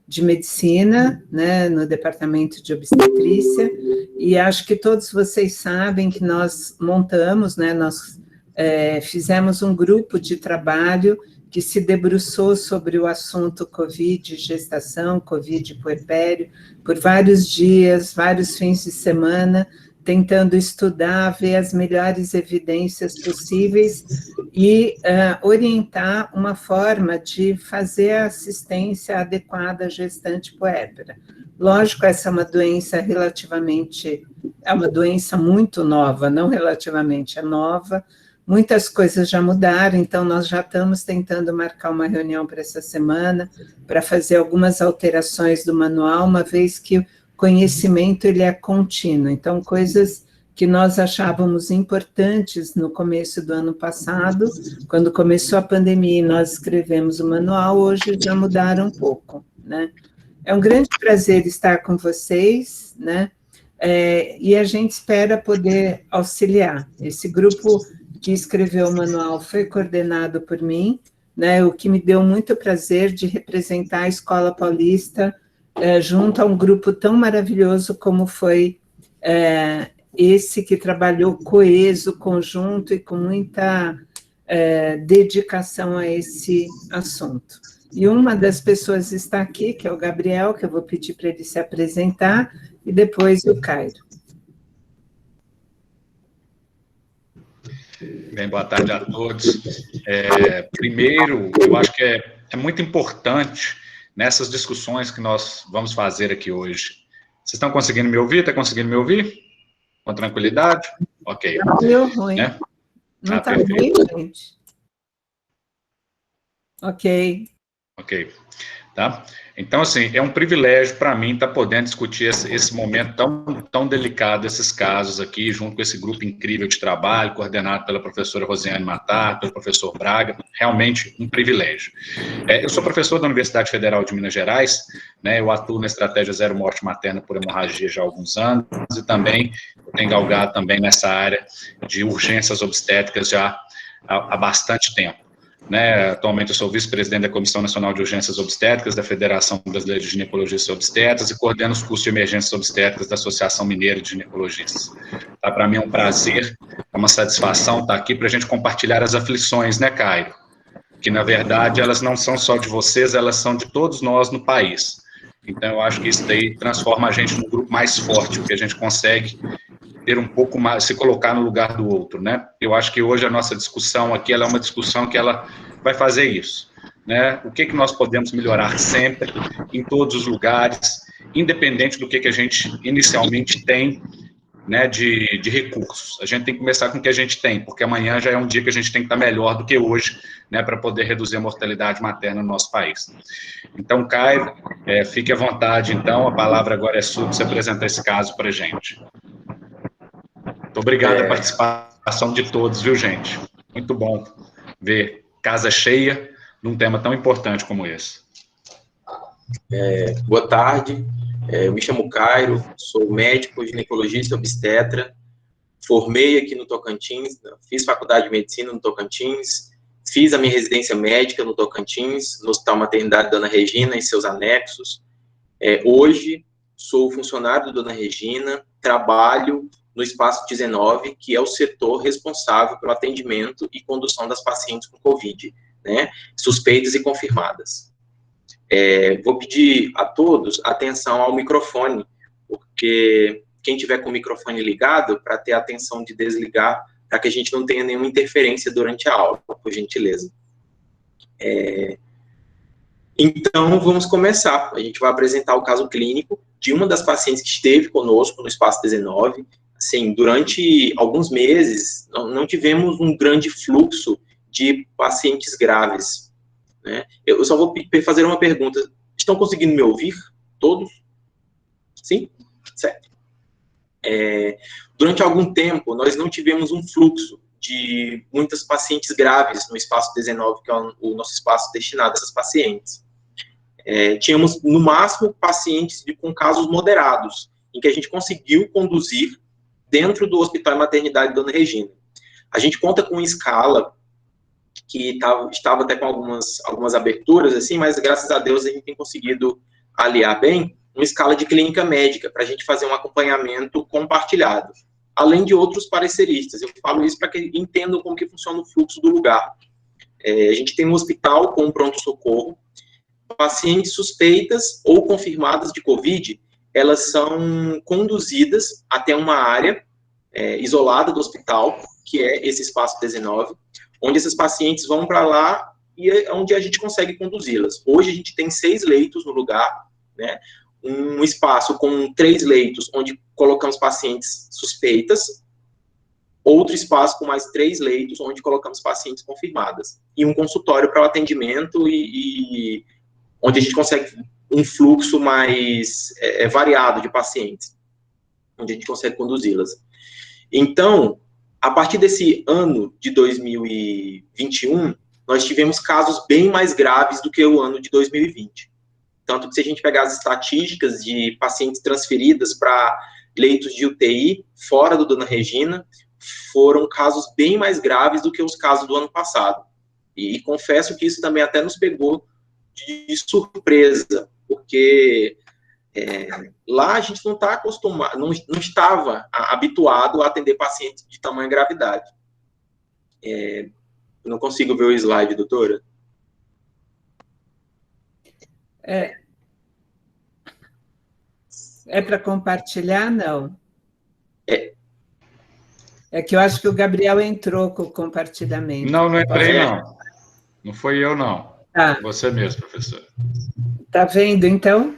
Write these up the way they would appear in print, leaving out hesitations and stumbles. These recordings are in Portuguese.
de medicina, né, no departamento de obstetrícia, e acho que todos vocês sabem que nós montamos, né, nós fizemos um grupo de trabalho que se debruçou sobre o assunto Covid gestação, Covid puerpério, por vários dias, vários fins de semana, tentando estudar, ver as melhores evidências possíveis e orientar uma forma de fazer a assistência adequada à gestante puérpera. Lógico, essa é uma doença é uma doença muito nova, não relativamente, é nova, muitas coisas já mudaram, então nós já estamos tentando marcar uma reunião para essa semana, para fazer algumas alterações do manual, uma vez que o conhecimento ele é contínuo, então coisas que nós achávamos importantes no começo do ano passado, quando começou a pandemia e nós escrevemos o manual, hoje já mudaram um pouco, né? É um grande prazer estar com vocês, né? E a gente espera poder auxiliar. Esse grupo que escreveu o manual foi coordenado por mim, né? O que me deu muito prazer de representar a Escola Paulista junto a um grupo tão maravilhoso como foi esse que trabalhou coeso, conjunto e com muita dedicação a esse assunto. E uma das pessoas está aqui, que é o Gabriel, que eu vou pedir para ele se apresentar, e depois o Cairo. Bem, boa tarde a todos. Primeiro, eu acho que é muito importante nessas discussões que nós vamos fazer aqui hoje. Vocês estão conseguindo me ouvir? Está conseguindo me ouvir? Com tranquilidade? Ok. Não deu ruim. Né? Não está ruim, gente? Ok. Ok. Tá? Então, assim, é um privilégio para mim estar podendo discutir esse momento tão delicado, esses casos aqui, junto com esse grupo incrível de trabalho, coordenado pela professora Rosiane Matar, pelo professor Braga, realmente um privilégio. Eu sou professor da Universidade Federal de Minas Gerais, né, eu atuo na estratégia Zero Morte Materna por Hemorragia já há alguns anos, e também eu tenho galgado também nessa área de urgências obstétricas já há bastante tempo. Né, atualmente eu sou vice-presidente da Comissão Nacional de Urgências Obstétricas da Federação Brasileira de Ginecologistas e Obstetras e coordeno os cursos de emergências obstétricas da Associação Mineira de Ginecologistas. Tá, para mim é um prazer, é uma satisfação estar aqui para a gente compartilhar as aflições, né, Cairo? Que, na verdade, elas não são só de vocês, elas são de todos nós no país. Então, eu acho que isso daí transforma a gente num grupo mais forte, porque a gente consegue ter um pouco mais, se colocar no lugar do outro, né? Eu acho que hoje a nossa discussão aqui, ela é uma discussão que ela vai fazer isso, né? O que nós podemos melhorar sempre, em todos os lugares, independente do que a gente inicialmente tem, né, de recursos. A gente tem que começar com o que a gente tem, porque amanhã já é um dia que a gente tem que estar melhor do que hoje, né, para poder reduzir a mortalidade materna no nosso país. Então, Caio, fique à vontade, então, a palavra agora é sua para você apresentar esse caso para a gente. Muito obrigado pela participação de todos, viu, gente? Muito bom ver casa cheia num tema tão importante como esse. Boa tarde, eu me chamo Cairo, sou médico, ginecologista, obstetra, formei aqui no Tocantins, fiz faculdade de medicina no Tocantins, fiz a minha residência médica no Tocantins, no Hospital Maternidade Dona Regina e seus anexos. Hoje sou funcionário do Dona Regina, trabalho no Espaço 19, que é o setor responsável pelo atendimento e condução das pacientes com Covid, né, suspeitas e confirmadas. Vou pedir a todos atenção ao microfone, porque quem tiver com o microfone ligado, para ter a atenção de desligar, para que a gente não tenha nenhuma interferência durante a aula, por gentileza. Então, vamos começar. A gente vai apresentar o caso clínico de uma das pacientes que esteve conosco no Espaço 19. Assim, durante alguns meses, não tivemos um grande fluxo de pacientes graves, né? Eu só vou fazer uma pergunta. Estão conseguindo me ouvir? Todos? Sim? Certo. Durante algum tempo, nós não tivemos um fluxo de muitas pacientes graves no Espaço 19, que é o nosso espaço destinado a essas pacientes. Tínhamos, no máximo, pacientes com casos moderados, em que a gente conseguiu conduzir dentro do Hospital e Maternidade Dona Regina. A gente conta com uma escala que estava até com algumas aberturas, assim, mas graças a Deus a gente tem conseguido aliar bem uma escala de clínica médica para a gente fazer um acompanhamento compartilhado, além de outros pareceristas. Eu falo isso para que entendam como que funciona o fluxo do lugar. A gente tem um hospital com um pronto-socorro, pacientes suspeitas ou confirmadas de COVID, elas são conduzidas até uma área isolada do hospital, que é esse espaço 19, onde esses pacientes vão para lá e é onde a gente consegue conduzi-las. Hoje a gente tem 6 leitos no lugar, né? Um espaço com 3 leitos, onde colocamos pacientes suspeitas, outro espaço com mais 3 leitos, onde colocamos pacientes confirmadas, e um consultório para o atendimento e onde a gente consegue um fluxo mais variado de pacientes, onde a gente consegue conduzi-las. Então, a partir desse ano de 2021, nós tivemos casos bem mais graves do que o ano de 2020. Tanto que se a gente pegar as estatísticas de pacientes transferidas para leitos de UTI, fora do Dona Regina, foram casos bem mais graves do que os casos do ano passado. E confesso que isso também até nos pegou de surpresa, porque lá a gente não está acostumado, não estava habituado a atender pacientes de tamanha gravidade. Eu não consigo ver o slide, doutora. É para compartilhar, não? É que eu acho que o Gabriel entrou com o compartilhamento. Não entrei, não. Não foi eu, não. Tá. Você mesmo, professora. Tá vendo, então?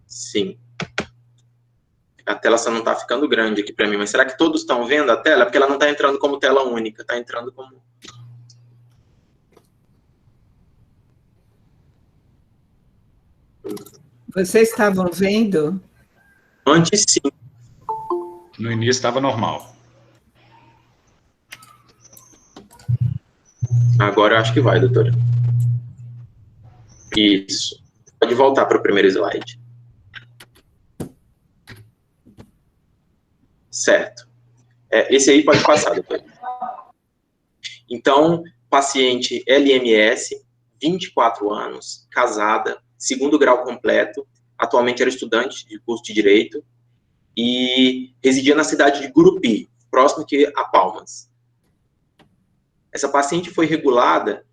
Sim. A tela só não está ficando grande aqui para mim, mas será que todos estão vendo a tela? Porque ela não está entrando como tela única, está entrando como... Vocês estavam vendo? Antes, sim. No início estava normal. Agora eu acho que vai, doutora. Isso. Pode voltar para o primeiro slide. Certo. Esse aí pode passar, doutora. Então, paciente LMS, 24 anos, casada, 2º grau completo, atualmente era estudante de curso de Direito, e residia na cidade de Gurupi, próximo aqui a Palmas. Essa paciente foi regulada,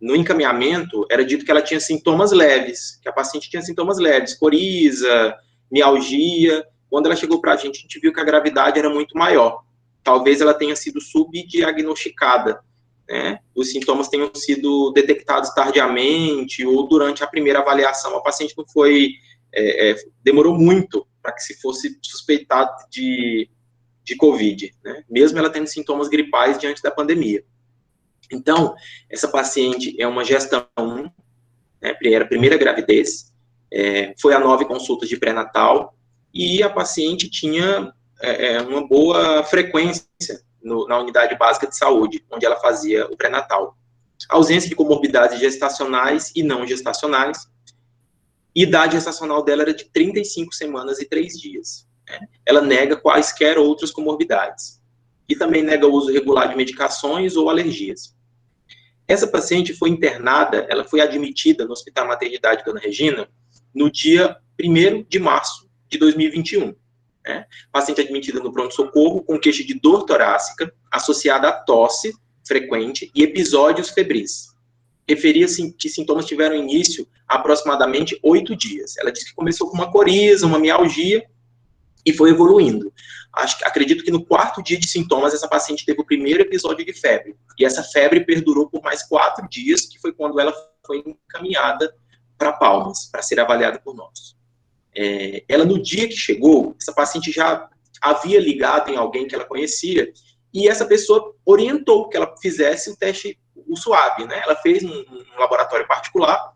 no encaminhamento, era dito que ela tinha sintomas leves, que a paciente tinha sintomas leves, coriza, mialgia. Quando ela chegou para a gente viu que a gravidade era muito maior. Talvez ela tenha sido subdiagnosticada, né? Os sintomas tenham sido detectados tardiamente ou durante a primeira avaliação. A paciente não foi... demorou muito para que se fosse suspeitado de COVID, né? Mesmo ela tendo sintomas gripais diante da pandemia. Então, essa paciente é uma gestão 1, né? Era a primeira gravidez, foi a 9 consultas de pré-natal, e a paciente tinha uma boa frequência na unidade básica de saúde, onde ela fazia o pré-natal. Ausência de comorbidades gestacionais e não gestacionais. Idade gestacional dela era de 35 semanas e 3 dias. Né? Ela nega quaisquer outras comorbidades. E também nega o uso regular de medicações ou alergias. Essa paciente foi internada, ela foi admitida no Hospital Maternidade Dona Regina no dia 1º de março de 2021. Né? Paciente admitida no pronto-socorro com queixa de dor torácica associada a tosse frequente e episódios febris. Referia-se que sintomas tiveram início há aproximadamente 8 dias. Ela disse que começou com uma coriza, uma mialgia, e foi evoluindo. Acredito que no 4º dia de sintomas, essa paciente teve o primeiro episódio de febre. E essa febre perdurou por mais 4 dias, que foi quando ela foi encaminhada para Palmas, para ser avaliada por nós. Ela, no dia que chegou, essa paciente já havia ligado em alguém que ela conhecia, e essa pessoa orientou que ela fizesse o teste, o SWAB, né? Ela fez um laboratório particular,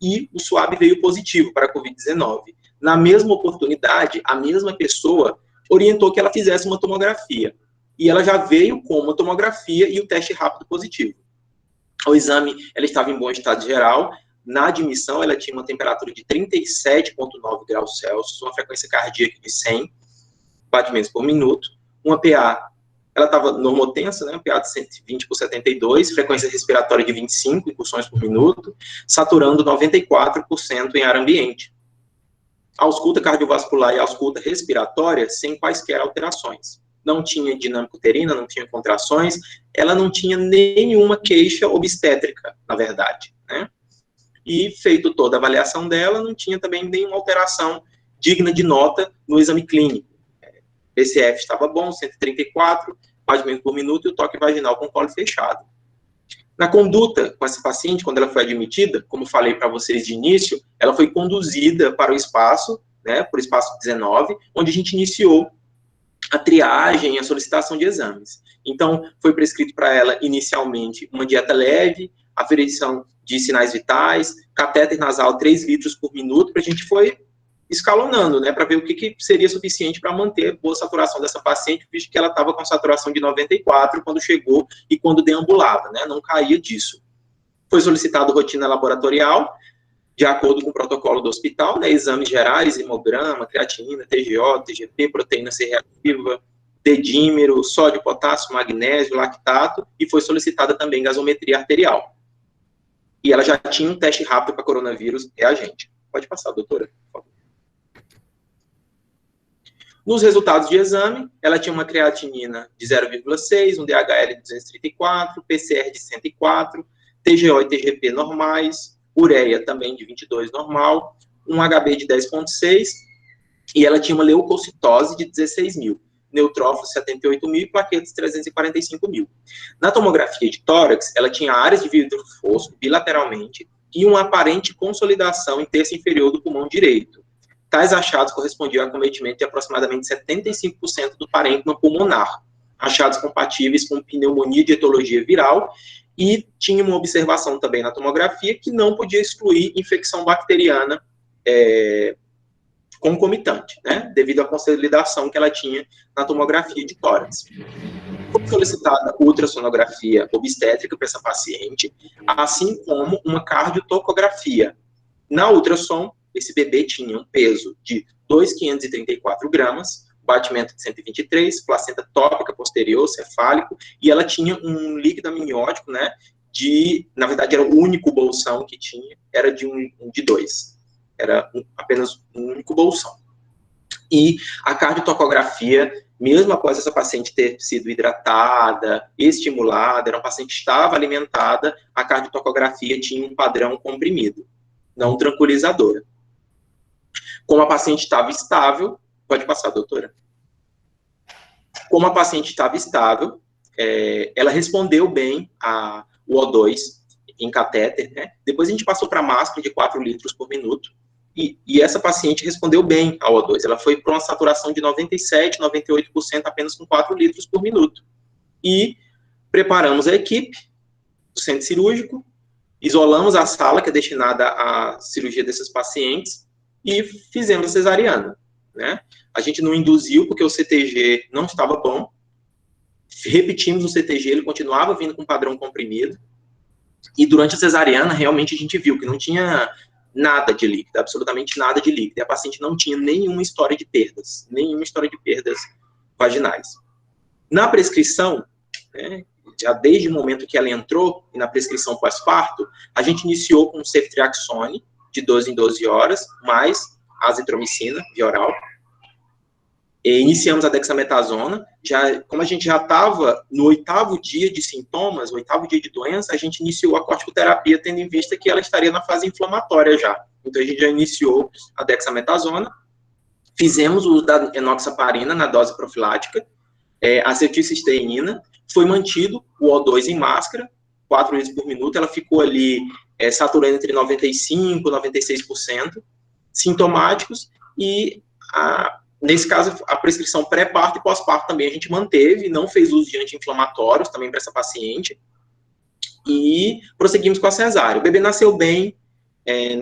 e o SWAB veio positivo para a COVID-19. Na mesma oportunidade, a mesma pessoa orientou que ela fizesse uma tomografia. E ela já veio com uma tomografia e o teste rápido positivo. O exame, ela estava em bom estado geral. Na admissão, ela tinha uma temperatura de 37,9 graus Celsius, uma frequência cardíaca de 100 batimentos por minuto, uma PA Ela estava normotensa, né, PA de 120 por 72, frequência respiratória de 25 incursões por minuto, saturando 94% em ar ambiente. Ausculta cardiovascular e ausculta respiratória sem quaisquer alterações. Não tinha dinâmica uterina, não tinha contrações, ela não tinha nenhuma queixa obstétrica, na verdade, né? E, feito toda a avaliação dela, não tinha também nenhuma alteração digna de nota no exame clínico. PCF estava bom, 134, batimento por minuto, e o toque vaginal com colo fechado. Na conduta com essa paciente, quando ela foi admitida, como falei para vocês de início, ela foi conduzida para o espaço, né, por espaço 19, onde a gente iniciou a triagem e a solicitação de exames. Então, foi prescrito para ela, inicialmente, uma dieta leve, aferição de sinais vitais, catéter nasal 3 litros por minuto, para a gente foi escalonando, né, para ver o que seria suficiente para manter boa saturação dessa paciente, visto que ela estava com saturação de 94 quando chegou e quando deambulava, né, não caía disso. Foi solicitado rotina laboratorial, de acordo com o protocolo do hospital, né, exames gerais, hemograma, creatinina, TGO, TGP, proteína C reativa, dedímero, sódio, potássio, magnésio, lactato, e foi solicitada também gasometria arterial. E ela já tinha um teste rápido para coronavírus reagente. Pode passar, doutora, por favor. Nos resultados de exame, ela tinha uma creatinina de 0,6, um DHL de 234, PCR de 104, TGO e TGP normais, ureia também de 22 normal, um HB de 10,6, e ela tinha uma leucocitose de 16 mil, neutrófilos 78 mil e plaquetas 345 mil. Na tomografia de tórax, ela tinha áreas de vidro fosco bilateralmente e uma aparente consolidação em terço inferior do pulmão direito. Tais achados correspondiam a acometimento de aproximadamente 75% do parênquima pulmonar, achados compatíveis com pneumonia de etiologia viral, e tinha uma observação também na tomografia que não podia excluir infecção bacteriana concomitante, né, devido à consolidação que ela tinha na tomografia de tórax. Foi solicitada ultrassonografia obstétrica para essa paciente, assim como uma cardiotocografia. Na ultrassom, esse bebê tinha um peso de 2.534 gramas, batimento de 123, placenta tópica posterior, cefálico, e ela tinha um líquido amniótico, né, na verdade era o único bolsão que tinha, era de 2. Era apenas um único bolsão. E a cardiotocografia, mesmo após essa paciente ter sido hidratada, estimulada, era uma paciente que estava alimentada, a cardiotocografia tinha um padrão comprimido, não tranquilizadora. Como a paciente estava estável, pode passar, doutora. Como a paciente estava estável, ela respondeu bem ao O2 em catéter, né? Depois a gente passou para máscara de 4 litros por minuto, e essa paciente respondeu bem ao O2. Ela foi para uma saturação de 97%, 98% apenas com 4 litros por minuto. E preparamos a equipe do centro cirúrgico, isolamos a sala que é destinada à cirurgia desses pacientes e fizemos a cesariana, né? A gente não induziu porque o CTG não estava bom. Repetimos o CTG, ele continuava vindo com padrão comprimido. E durante a cesariana, realmente a gente viu que não tinha nada de líquido, absolutamente nada de líquido. E a paciente não tinha nenhuma história de perdas vaginais. Na prescrição, né, já desde o momento que ela entrou, e na prescrição pós-parto, a gente iniciou com ceftriaxone, de 12 em 12 horas, mais azitromicina, via oral. E iniciamos a dexametasona. Como a gente já estava no 8º dia de sintomas, 8º dia de doença, a gente iniciou a corticoterapia, tendo em vista que ela estaria na fase inflamatória já. Então, a gente já iniciou a dexametasona, fizemos o uso da enoxaparina na dose profilática, acetilcisteína, foi mantido o O2 em máscara, 4 litros por minuto, ela ficou ali saturando entre 95% e 96%, sintomáticos, e nesse caso, a prescrição pré-parto e pós-parto também a gente manteve, não fez uso de anti-inflamatórios também para essa paciente, e prosseguimos com a cesárea. O bebê nasceu bem,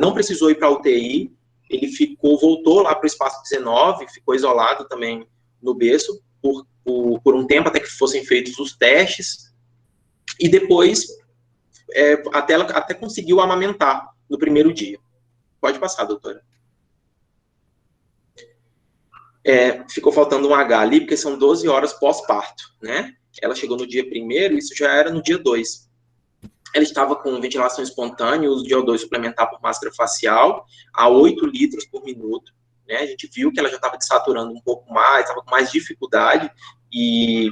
não precisou ir para a UTI, ele voltou lá para o espaço 19, ficou isolado também no berço por um tempo, até que fossem feitos os testes, e depois até conseguiu amamentar no primeiro dia. Pode passar, doutora. Ficou faltando um H ali, porque são 12 horas pós-parto, né? ela chegou no dia 1º, isso já era no dia 2. Ela estava com ventilação espontânea, uso de O2 suplementar por máscara facial, a 8 litros por minuto, né? A gente viu que ela já estava desaturando um pouco mais, estava com mais dificuldade, e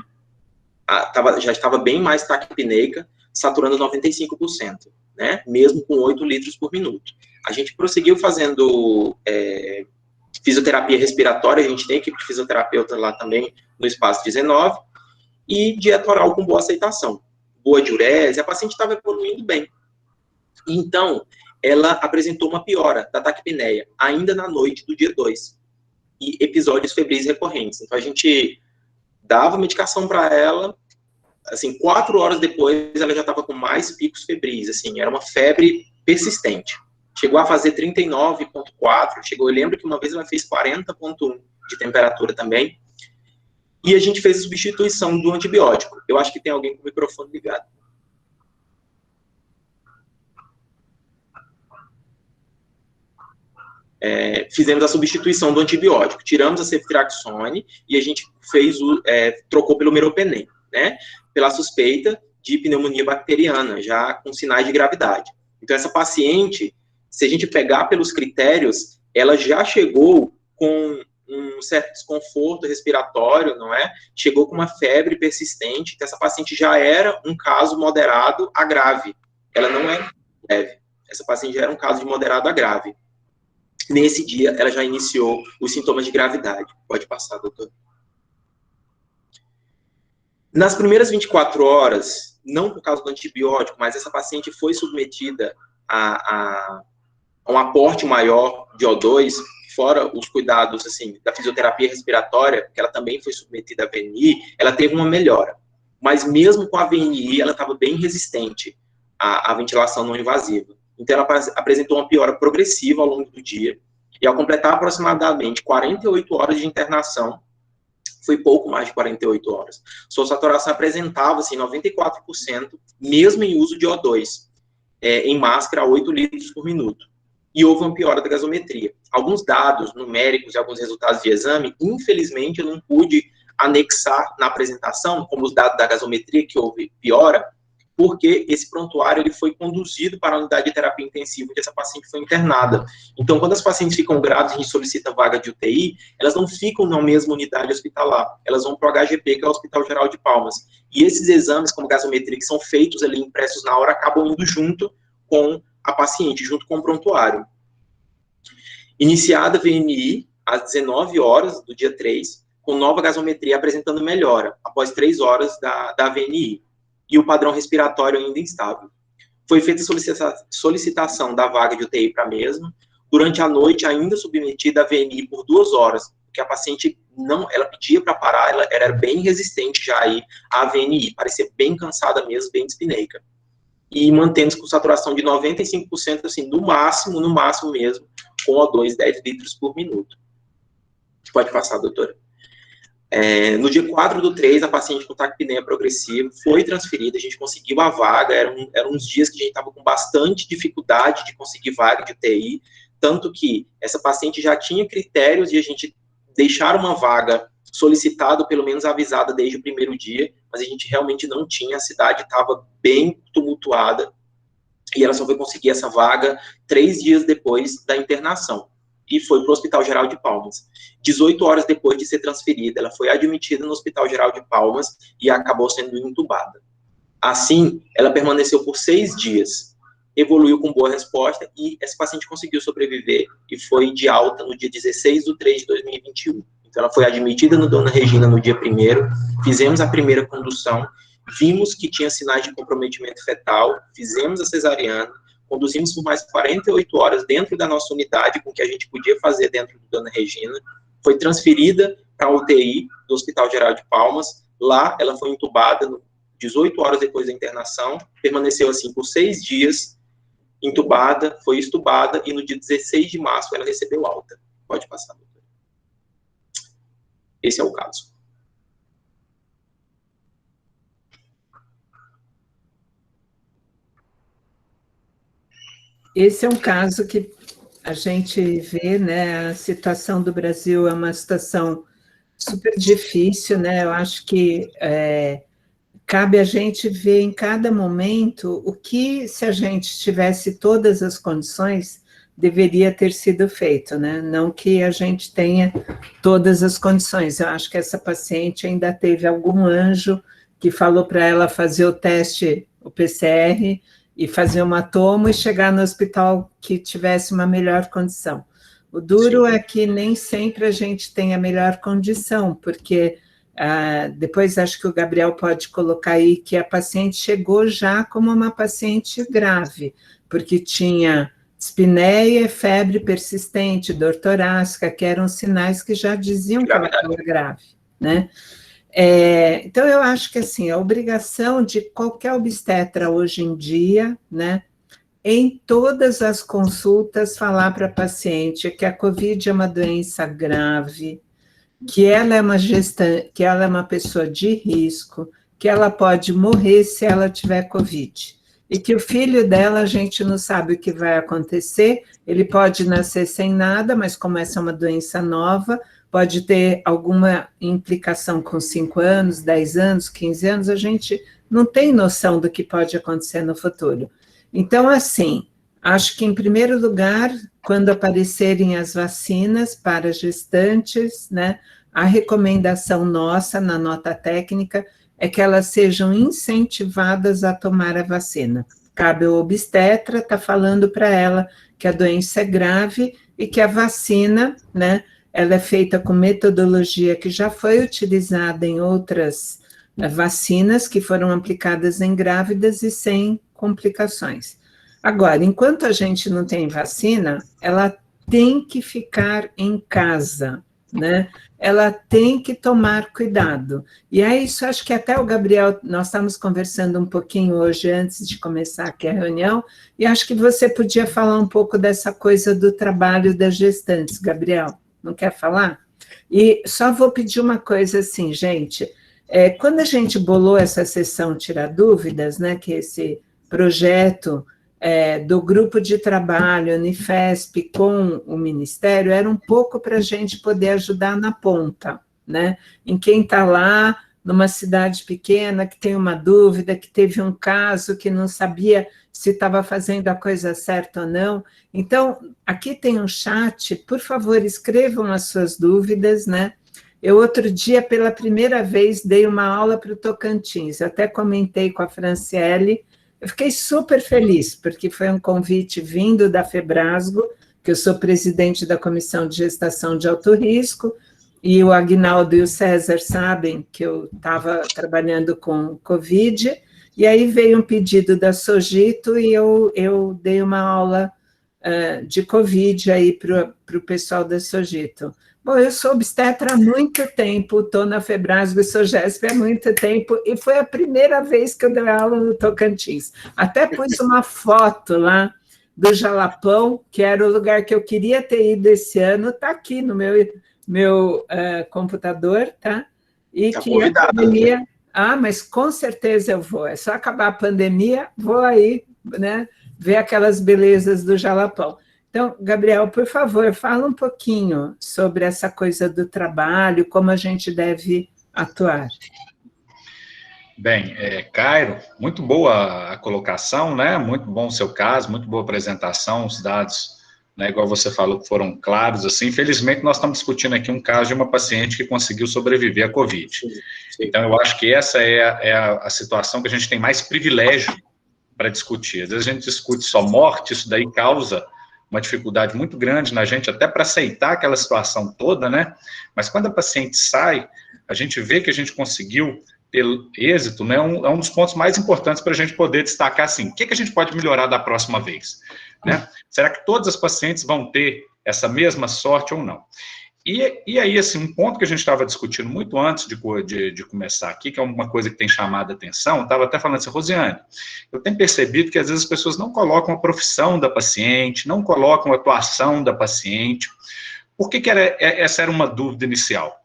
já estava bem mais taquipneica, saturando 95%, né? Mesmo com 8 litros por minuto. A gente prosseguiu fazendo fisioterapia respiratória, a gente tem equipe de fisioterapeuta lá também no espaço 19, e dieta oral com boa aceitação, boa diurese, a paciente estava evoluindo bem. Então, ela apresentou uma piora da taquipneia, ainda na noite do dia 2, e episódios febris recorrentes. Então, a gente dava medicação para ela, assim, 4 horas depois, ela já estava com mais picos febris, assim, era uma febre persistente. Chegou a fazer 39,4, eu lembro que uma vez ela fez 40,1 de temperatura também, e a gente fez a substituição do antibiótico. Eu acho que tem alguém com o microfone ligado. Fizemos a substituição do antibiótico, tiramos a ceftriaxone e a gente trocou pelo meropenem, né? Pela suspeita de pneumonia bacteriana, já com sinais de gravidade. Então, essa paciente, se a gente pegar pelos critérios, ela já chegou com um certo desconforto respiratório, não é? Chegou com uma febre persistente, então essa paciente já era um caso moderado a grave. Ela não é leve. Essa paciente já era um caso de moderado a grave. Nesse dia, ela já iniciou os sintomas de gravidade. Pode passar, doutor. Nas primeiras 24 horas, não por causa do antibiótico, mas essa paciente foi submetida a um aporte maior de O2, fora os cuidados, assim, da fisioterapia respiratória, que ela também foi submetida à VNI, ela teve uma melhora. Mas mesmo com a VNI, ela estava bem resistente à ventilação não invasiva. Então, ela apresentou uma piora progressiva ao longo do dia, e ao completar aproximadamente 48 horas de internação, foi pouco mais de 48 horas, sua saturação apresentava, assim, 94%, mesmo em uso de O2, em máscara a 8 litros por minuto. E houve uma piora da gasometria. Alguns dados numéricos e alguns resultados de exame, infelizmente, eu não pude anexar na apresentação, como os dados da gasometria, que houve piora, porque esse prontuário ele foi conduzido para a unidade de terapia intensiva, onde essa paciente foi internada. Então, quando as pacientes ficam graves e a gente solicita vaga de UTI, elas não ficam na mesma unidade hospitalar, elas vão para o HGP, que é o Hospital Geral de Palmas. E esses exames, como gasometria, que são feitos ali, impressos na hora, acabam indo junto com a paciente, junto com o prontuário. Iniciada a VNI, às 19 horas do dia 3, com nova gasometria apresentando melhora, após 3 horas da VNI, e o padrão respiratório ainda instável. Foi feita a solicitação da vaga de UTI para a mesma, durante a noite ainda submetida a VNI por 2 horas, porque a paciente ela pedia para parar, ela era bem resistente já aí à VNI, parecia bem cansada mesmo, bem dispneica. E mantendo-se com saturação de 95%, assim, no máximo mesmo, com O2 10 litros por minuto. Pode passar, doutora. No dia 4 do 3, a paciente com taquipneia progressiva foi transferida, a gente conseguiu a vaga, eram uns dias que a gente estava com bastante dificuldade de conseguir vaga de UTI, tanto que essa paciente já tinha critérios de a gente deixar uma vaga solicitado, pelo menos avisada desde o primeiro dia, mas a gente realmente não tinha, a cidade estava bem tumultuada, e ela só foi conseguir essa vaga 3 dias depois da internação, e foi para o Hospital Geral de Palmas. 18 horas depois de ser transferida, ela foi admitida no Hospital Geral de Palmas e acabou sendo entubada. Assim, ela permaneceu por 6 dias, evoluiu com boa resposta, e essa paciente conseguiu sobreviver e foi de alta no dia 16 de 3 de 2021. Então, ela foi admitida no Dona Regina no dia 1º, fizemos a primeira condução, vimos que tinha sinais de comprometimento fetal, fizemos a cesariana, conduzimos por mais 48 horas dentro da nossa unidade, com o que a gente podia fazer dentro do Dona Regina, foi transferida para a UTI do Hospital Geral de Palmas, lá ela foi entubada 18 horas depois da internação, permaneceu assim por 6 dias, entubada, foi estubada, e no dia 16 de março ela recebeu alta. Pode passar, doutor. Esse é o caso. Esse é um caso que a gente vê, né, a situação do Brasil é uma situação super difícil, né, eu acho que cabe a gente ver em cada momento o que, se a gente tivesse todas as condições, deveria ter sido feito, né? Não que a gente tenha todas as condições. Eu acho que essa paciente ainda teve algum anjo que falou para ela fazer o teste, o PCR, e fazer uma tomo e chegar no hospital que tivesse uma melhor condição. O duro é que nem sempre a gente tem a melhor condição, porque depois acho que o Gabriel pode colocar aí que a paciente chegou já como uma paciente grave, porque tinha dispneia, febre persistente, dor torácica, que eram sinais que já diziam que ela estava grave, né? Então, eu acho que, assim, a obrigação de qualquer obstetra hoje em dia, né, em todas as consultas, falar para a paciente que a COVID é uma doença grave, que ela é uma gestante, que ela é uma pessoa de risco, que ela pode morrer se ela tiver COVID. E que o filho dela, a gente não sabe o que vai acontecer, ele pode nascer sem nada, mas como essa é uma doença nova, pode ter alguma implicação com 5 anos, 10 anos, 15 anos, a gente não tem noção do que pode acontecer no futuro. Então, assim, acho que, em primeiro lugar, quando aparecerem as vacinas para gestantes, né, a recomendação nossa na nota técnica é que elas sejam incentivadas a tomar a vacina. Cabe ao obstetra estar falando para ela que a doença é grave e que a vacina, né, ela é feita com metodologia que já foi utilizada em outras vacinas que foram aplicadas em grávidas e sem complicações. Agora, enquanto a gente não tem vacina, ela tem que ficar em casa, né? Ela tem que tomar cuidado. E é isso, acho que até o Gabriel, nós estamos conversando um pouquinho hoje, antes de começar aqui a reunião, e acho que você podia falar um pouco dessa coisa do trabalho das gestantes, Gabriel. Não quer falar? E só vou pedir uma coisa assim, gente, quando a gente bolou essa sessão Tirar Dúvidas, né, que é esse projeto do grupo de trabalho Unifesp com o Ministério, era um pouco para a gente poder ajudar na ponta, né, em quem está lá, numa cidade pequena, que tem uma dúvida, que teve um caso, que não sabia se estava fazendo a coisa certa ou não. Então, aqui tem um chat, por favor, escrevam as suas dúvidas, né? Eu, outro dia, pela primeira vez, dei uma aula para o Tocantins, eu até comentei com a Franciele, eu fiquei super feliz, porque foi um convite vindo da Febrasgo, que eu sou presidente da Comissão de Gestação de Alto Risco, e o Aguinaldo e o César sabem que eu estava trabalhando com Covid, e aí veio um pedido da Sogito e eu dei uma aula de Covid aí para o pessoal da Sogito. Bom, eu sou obstetra há muito tempo, estou na Febrasgo e Sogesp há muito tempo, e foi a primeira vez que eu dei aula no Tocantins. Até pus uma foto lá do Jalapão, que era o lugar que eu queria ter ido esse ano, está aqui no meu computador, tá? E tá que convidada. A pandemia... mas com certeza eu vou. É só acabar a pandemia, vou aí, né, ver aquelas belezas do Jalapão. Então, Gabriel, por favor, fala um pouquinho sobre essa coisa do trabalho, como a gente deve atuar. Bem, Cairo, muito boa a colocação, né? Muito bom o seu caso, muito boa a apresentação, os dados, né, igual você falou, que foram claros, assim. Infelizmente, nós estamos discutindo aqui um caso de uma paciente que conseguiu sobreviver à Covid. Sim. Então, eu acho que essa é a situação que a gente tem mais privilégio para discutir. Às vezes a gente discute só morte, isso daí causa uma dificuldade muito grande na gente, até para aceitar aquela situação toda, né? Mas quando a paciente sai, a gente vê que a gente conseguiu ter êxito, né? É um dos pontos mais importantes para a gente poder destacar, assim, o que a gente pode melhorar da próxima vez, né? Será que todas as pacientes vão ter essa mesma sorte ou não? E aí, assim, um ponto que a gente estava discutindo muito antes de começar aqui, que é uma coisa que tem chamado a atenção, estava até falando assim, Rosiane, eu tenho percebido que às vezes as pessoas não colocam a profissão da paciente, não colocam a atuação da paciente. Por que essa era uma dúvida inicial?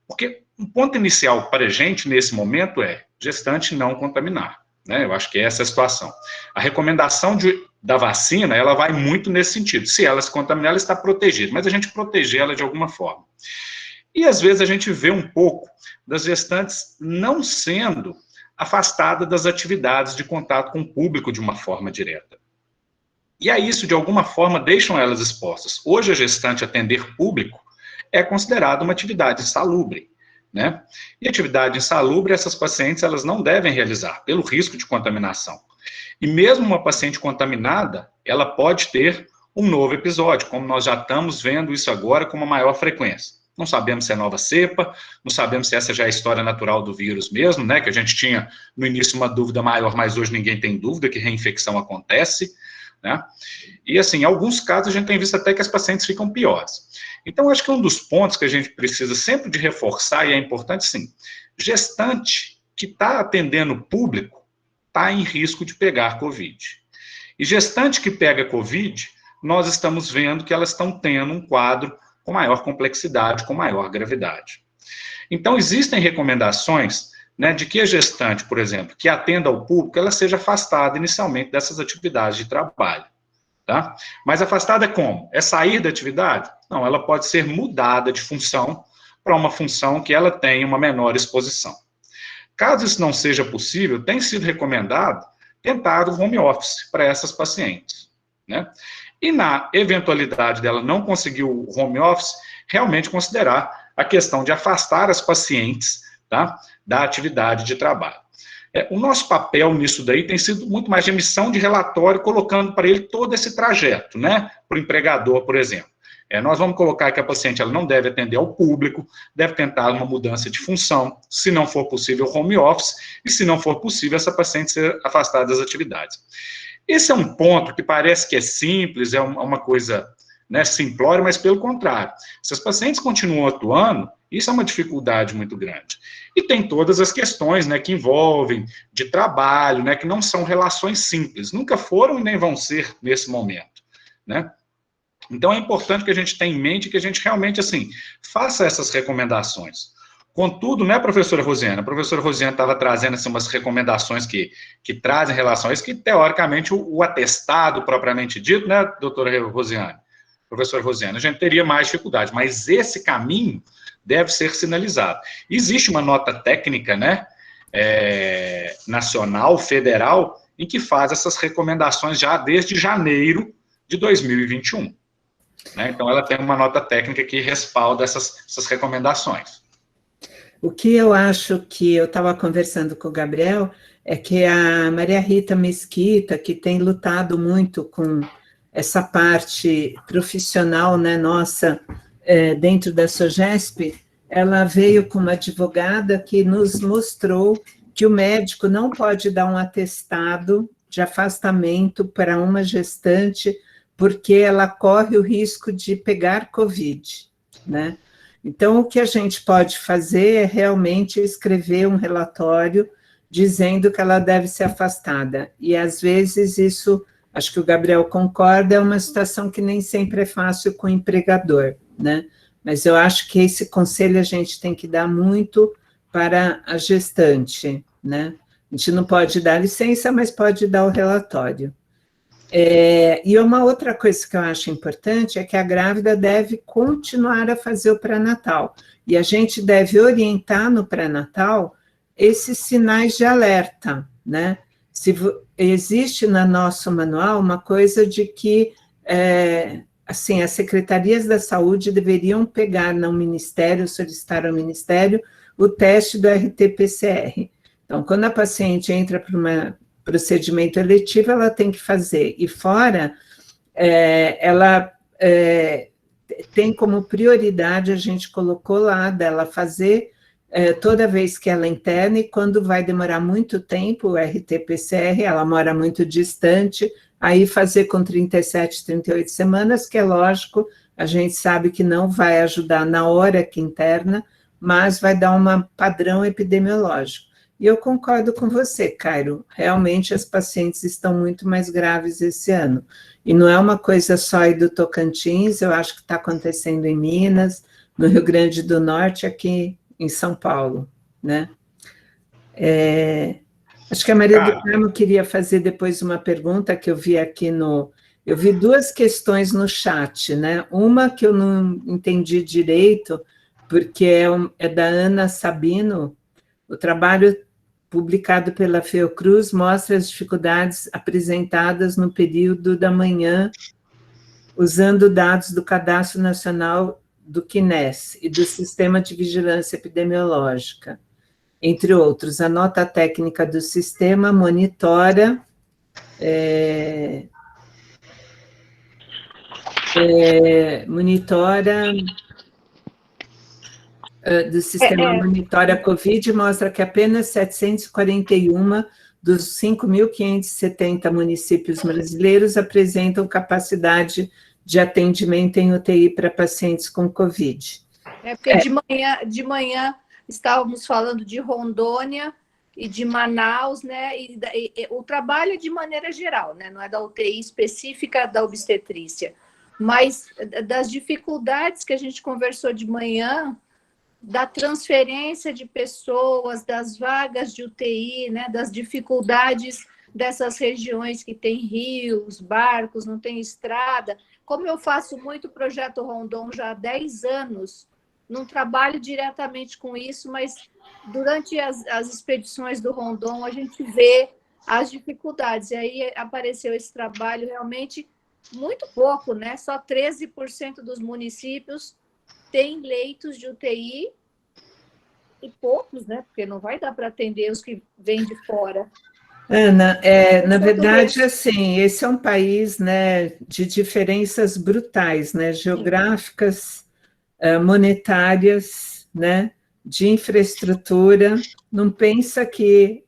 Porque um ponto inicial para a gente, nesse momento, é gestante não contaminar, né? Eu acho que essa é a situação. A recomendação da vacina, ela vai muito nesse sentido. Se ela se contaminar, ela está protegida, mas a gente proteger ela de alguma forma. E, às vezes, a gente vê um pouco das gestantes não sendo afastada das atividades de contato com o público de uma forma direta. E aí isso, de alguma forma, deixam elas expostas. Hoje, a gestante atender público é considerada uma atividade insalubre, né? E atividade insalubre, essas pacientes, elas não devem realizar, pelo risco de contaminação. E mesmo uma paciente contaminada, ela pode ter um novo episódio, como nós já estamos vendo isso agora com uma maior frequência. Não sabemos se é nova cepa, não sabemos se essa já é a história natural do vírus mesmo, né? Que a gente tinha no início uma dúvida maior, mas hoje ninguém tem dúvida que reinfecção acontece, né? E assim, em alguns casos a gente tem visto até que as pacientes ficam piores. Então, acho que um dos pontos que a gente precisa sempre de reforçar, e é importante sim, gestante que está atendendo o público está em risco de pegar Covid. E gestante que pega Covid, nós estamos vendo que elas estão tendo um quadro com maior complexidade, com maior gravidade. Então, existem recomendações, né, de que a gestante, por exemplo, que atenda ao público, ela seja afastada inicialmente dessas atividades de trabalho, tá? Mas afastada como? É sair da atividade? Não, ela pode ser mudada de função para uma função que ela tenha uma menor exposição. Caso isso não seja possível, tem sido recomendado tentar o home office para essas pacientes, né? E na eventualidade dela não conseguir o home office, realmente considerar a questão de afastar as pacientes, tá, da atividade de trabalho. O nosso papel nisso daí tem sido muito mais de emissão de relatório, colocando para ele todo esse trajeto, né, para o empregador, por exemplo. Nós vamos colocar que a paciente ela não deve atender ao público, deve tentar uma mudança de função, se não for possível, home office, e se não for possível, essa paciente ser afastada das atividades. Esse é um ponto que parece que é simples, é uma coisa, né, simplória, mas pelo contrário. Se as pacientes continuam atuando, isso é uma dificuldade muito grande. E tem todas as questões, né, que envolvem de trabalho, né, que não são relações simples, nunca foram e nem vão ser nesse momento, né? Então é importante que a gente tenha em mente que a gente realmente, assim, faça essas recomendações. Contudo, né, professora Rosiana? A professora Rosiana estava trazendo assim, umas recomendações que trazem relação a isso, que teoricamente o atestado propriamente dito, né, doutora Rosiana? Professora Rosiana, a gente teria mais dificuldade, mas esse caminho deve ser sinalizado. Existe uma nota técnica, né, nacional, federal, em que faz essas recomendações já desde janeiro de 2021. Né? Então, ela tem uma nota técnica que respalda essas recomendações. O que eu acho que eu estava conversando com o Gabriel é que a Maria Rita Mesquita, que tem lutado muito com essa parte profissional, né, nossa, dentro da SOGESP, ela veio com uma advogada que nos mostrou que o médico não pode dar um atestado de afastamento para uma gestante porque ela corre o risco de pegar Covid, né? Então, o que a gente pode fazer é realmente escrever um relatório dizendo que ela deve ser afastada. E, às vezes, isso, acho que o Gabriel concorda, é uma situação que nem sempre é fácil com o empregador, né? Mas eu acho que esse conselho a gente tem que dar muito para a gestante, né? A gente não pode dar licença, mas pode dar o relatório. E uma outra coisa que eu acho importante é que a grávida deve continuar a fazer o pré-natal. E a gente deve orientar no pré-natal esses sinais de alerta, né? Existe no nosso manual uma coisa de que, assim, as secretarias da saúde deveriam pegar no Ministério, solicitar ao Ministério, o teste do RT-PCR. Então, quando a paciente entra para uma procedimento eletivo, ela tem que fazer, e fora, ela tem como prioridade, a gente colocou lá, dela fazer toda vez que ela interna, e quando vai demorar muito tempo, o RT-PCR, ela mora muito distante, aí fazer com 37, 38 semanas, que é lógico, a gente sabe que não vai ajudar na hora que interna, mas vai dar um padrão epidemiológico. E eu concordo com você, Cairo, realmente as pacientes estão muito mais graves esse ano. E não é uma coisa só aí do Tocantins, eu acho que está acontecendo em Minas, no Rio Grande do Norte, aqui em São Paulo, né? Acho que a Maria do Carmo queria fazer depois uma pergunta que eu vi aqui no... Eu vi duas questões no chat, né? Uma que eu não entendi direito, porque é da Ana Sabino, o trabalho publicado pela Fiocruz, mostra as dificuldades apresentadas no período da manhã, usando dados do Cadastro Nacional do CNES e do Sistema de Vigilância Epidemiológica. Entre outros, a nota técnica do sistema monitora monitora a Covid, mostra que apenas 741 dos 5.570 municípios brasileiros apresentam capacidade de atendimento em UTI para pacientes com Covid. Porque de manhã estávamos falando de Rondônia e de Manaus, né? E o trabalho é de maneira geral, né? Não é da UTI específica da obstetrícia, mas das dificuldades que a gente conversou de manhã, da transferência de pessoas, das vagas de UTI, né? Das dificuldades dessas regiões que tem rios, barcos, não tem estrada. Como eu faço muito projeto Rondon já há 10 anos, não trabalho diretamente com isso, mas durante as expedições do Rondon a gente vê as dificuldades. E aí apareceu esse trabalho realmente muito pouco, né? Só 13% dos municípios têm leitos de UTI e poucos, né? Porque não vai dar para atender os que vêm de fora. Ana, na verdade, assim, esse é um país, né, de diferenças brutais, né, geográficas, monetárias, né, de infraestrutura. Não pensa que,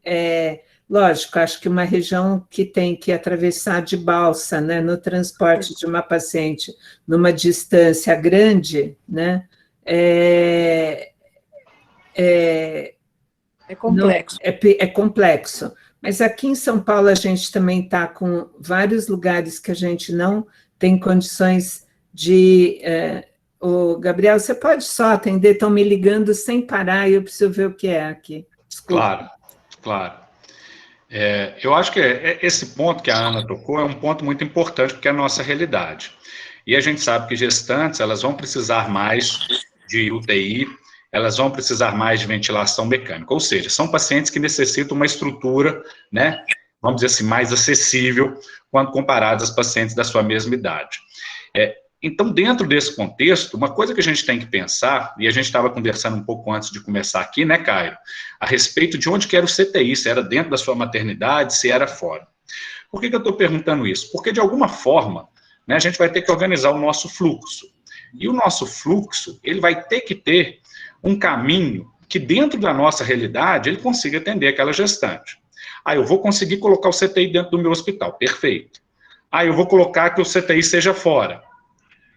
lógico, acho que uma região que tem que atravessar de balsa, né, no transporte de uma paciente numa distância grande, né, é complexo. É complexo. Mas aqui em São Paulo a gente também está com vários lugares que a gente não tem condições de... Gabriel, você pode só atender? Estão me ligando sem parar e eu preciso ver o que é aqui. Desculpa. Claro. Eu acho que esse ponto que a Ana tocou é um ponto muito importante, porque é a nossa realidade. E a gente sabe que gestantes, elas vão precisar mais de UTI, elas vão precisar mais de ventilação mecânica, ou seja, são pacientes que necessitam uma estrutura, né, vamos dizer assim, mais acessível quando comparados aos pacientes da sua mesma idade. Então, dentro desse contexto, uma coisa que a gente tem que pensar, e a gente estava conversando um pouco antes de começar aqui, né, Cairo, a respeito de onde que era o CTI, se era dentro da sua maternidade, se era fora. Por que eu estou perguntando isso? Porque, de alguma forma, né, a gente vai ter que organizar o nosso fluxo. E o nosso fluxo, ele vai ter que ter um caminho que, dentro da nossa realidade, ele consiga atender aquela gestante. Eu vou conseguir colocar o CTI dentro do meu hospital, perfeito. Eu vou colocar que o CTI seja fora.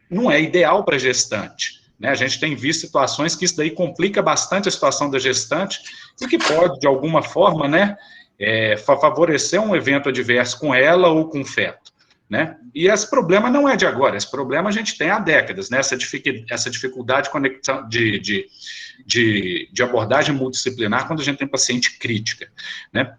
Não é ideal para a gestante, né? A gente tem visto situações que isso daí complica bastante a situação da gestante e que pode, de alguma forma, né, favorecer um evento adverso com ela ou com o feto. Né? E esse problema não é de agora, esse problema a gente tem há décadas, né? Essa dificuldade de abordagem multidisciplinar quando a gente tem paciente crítica, né?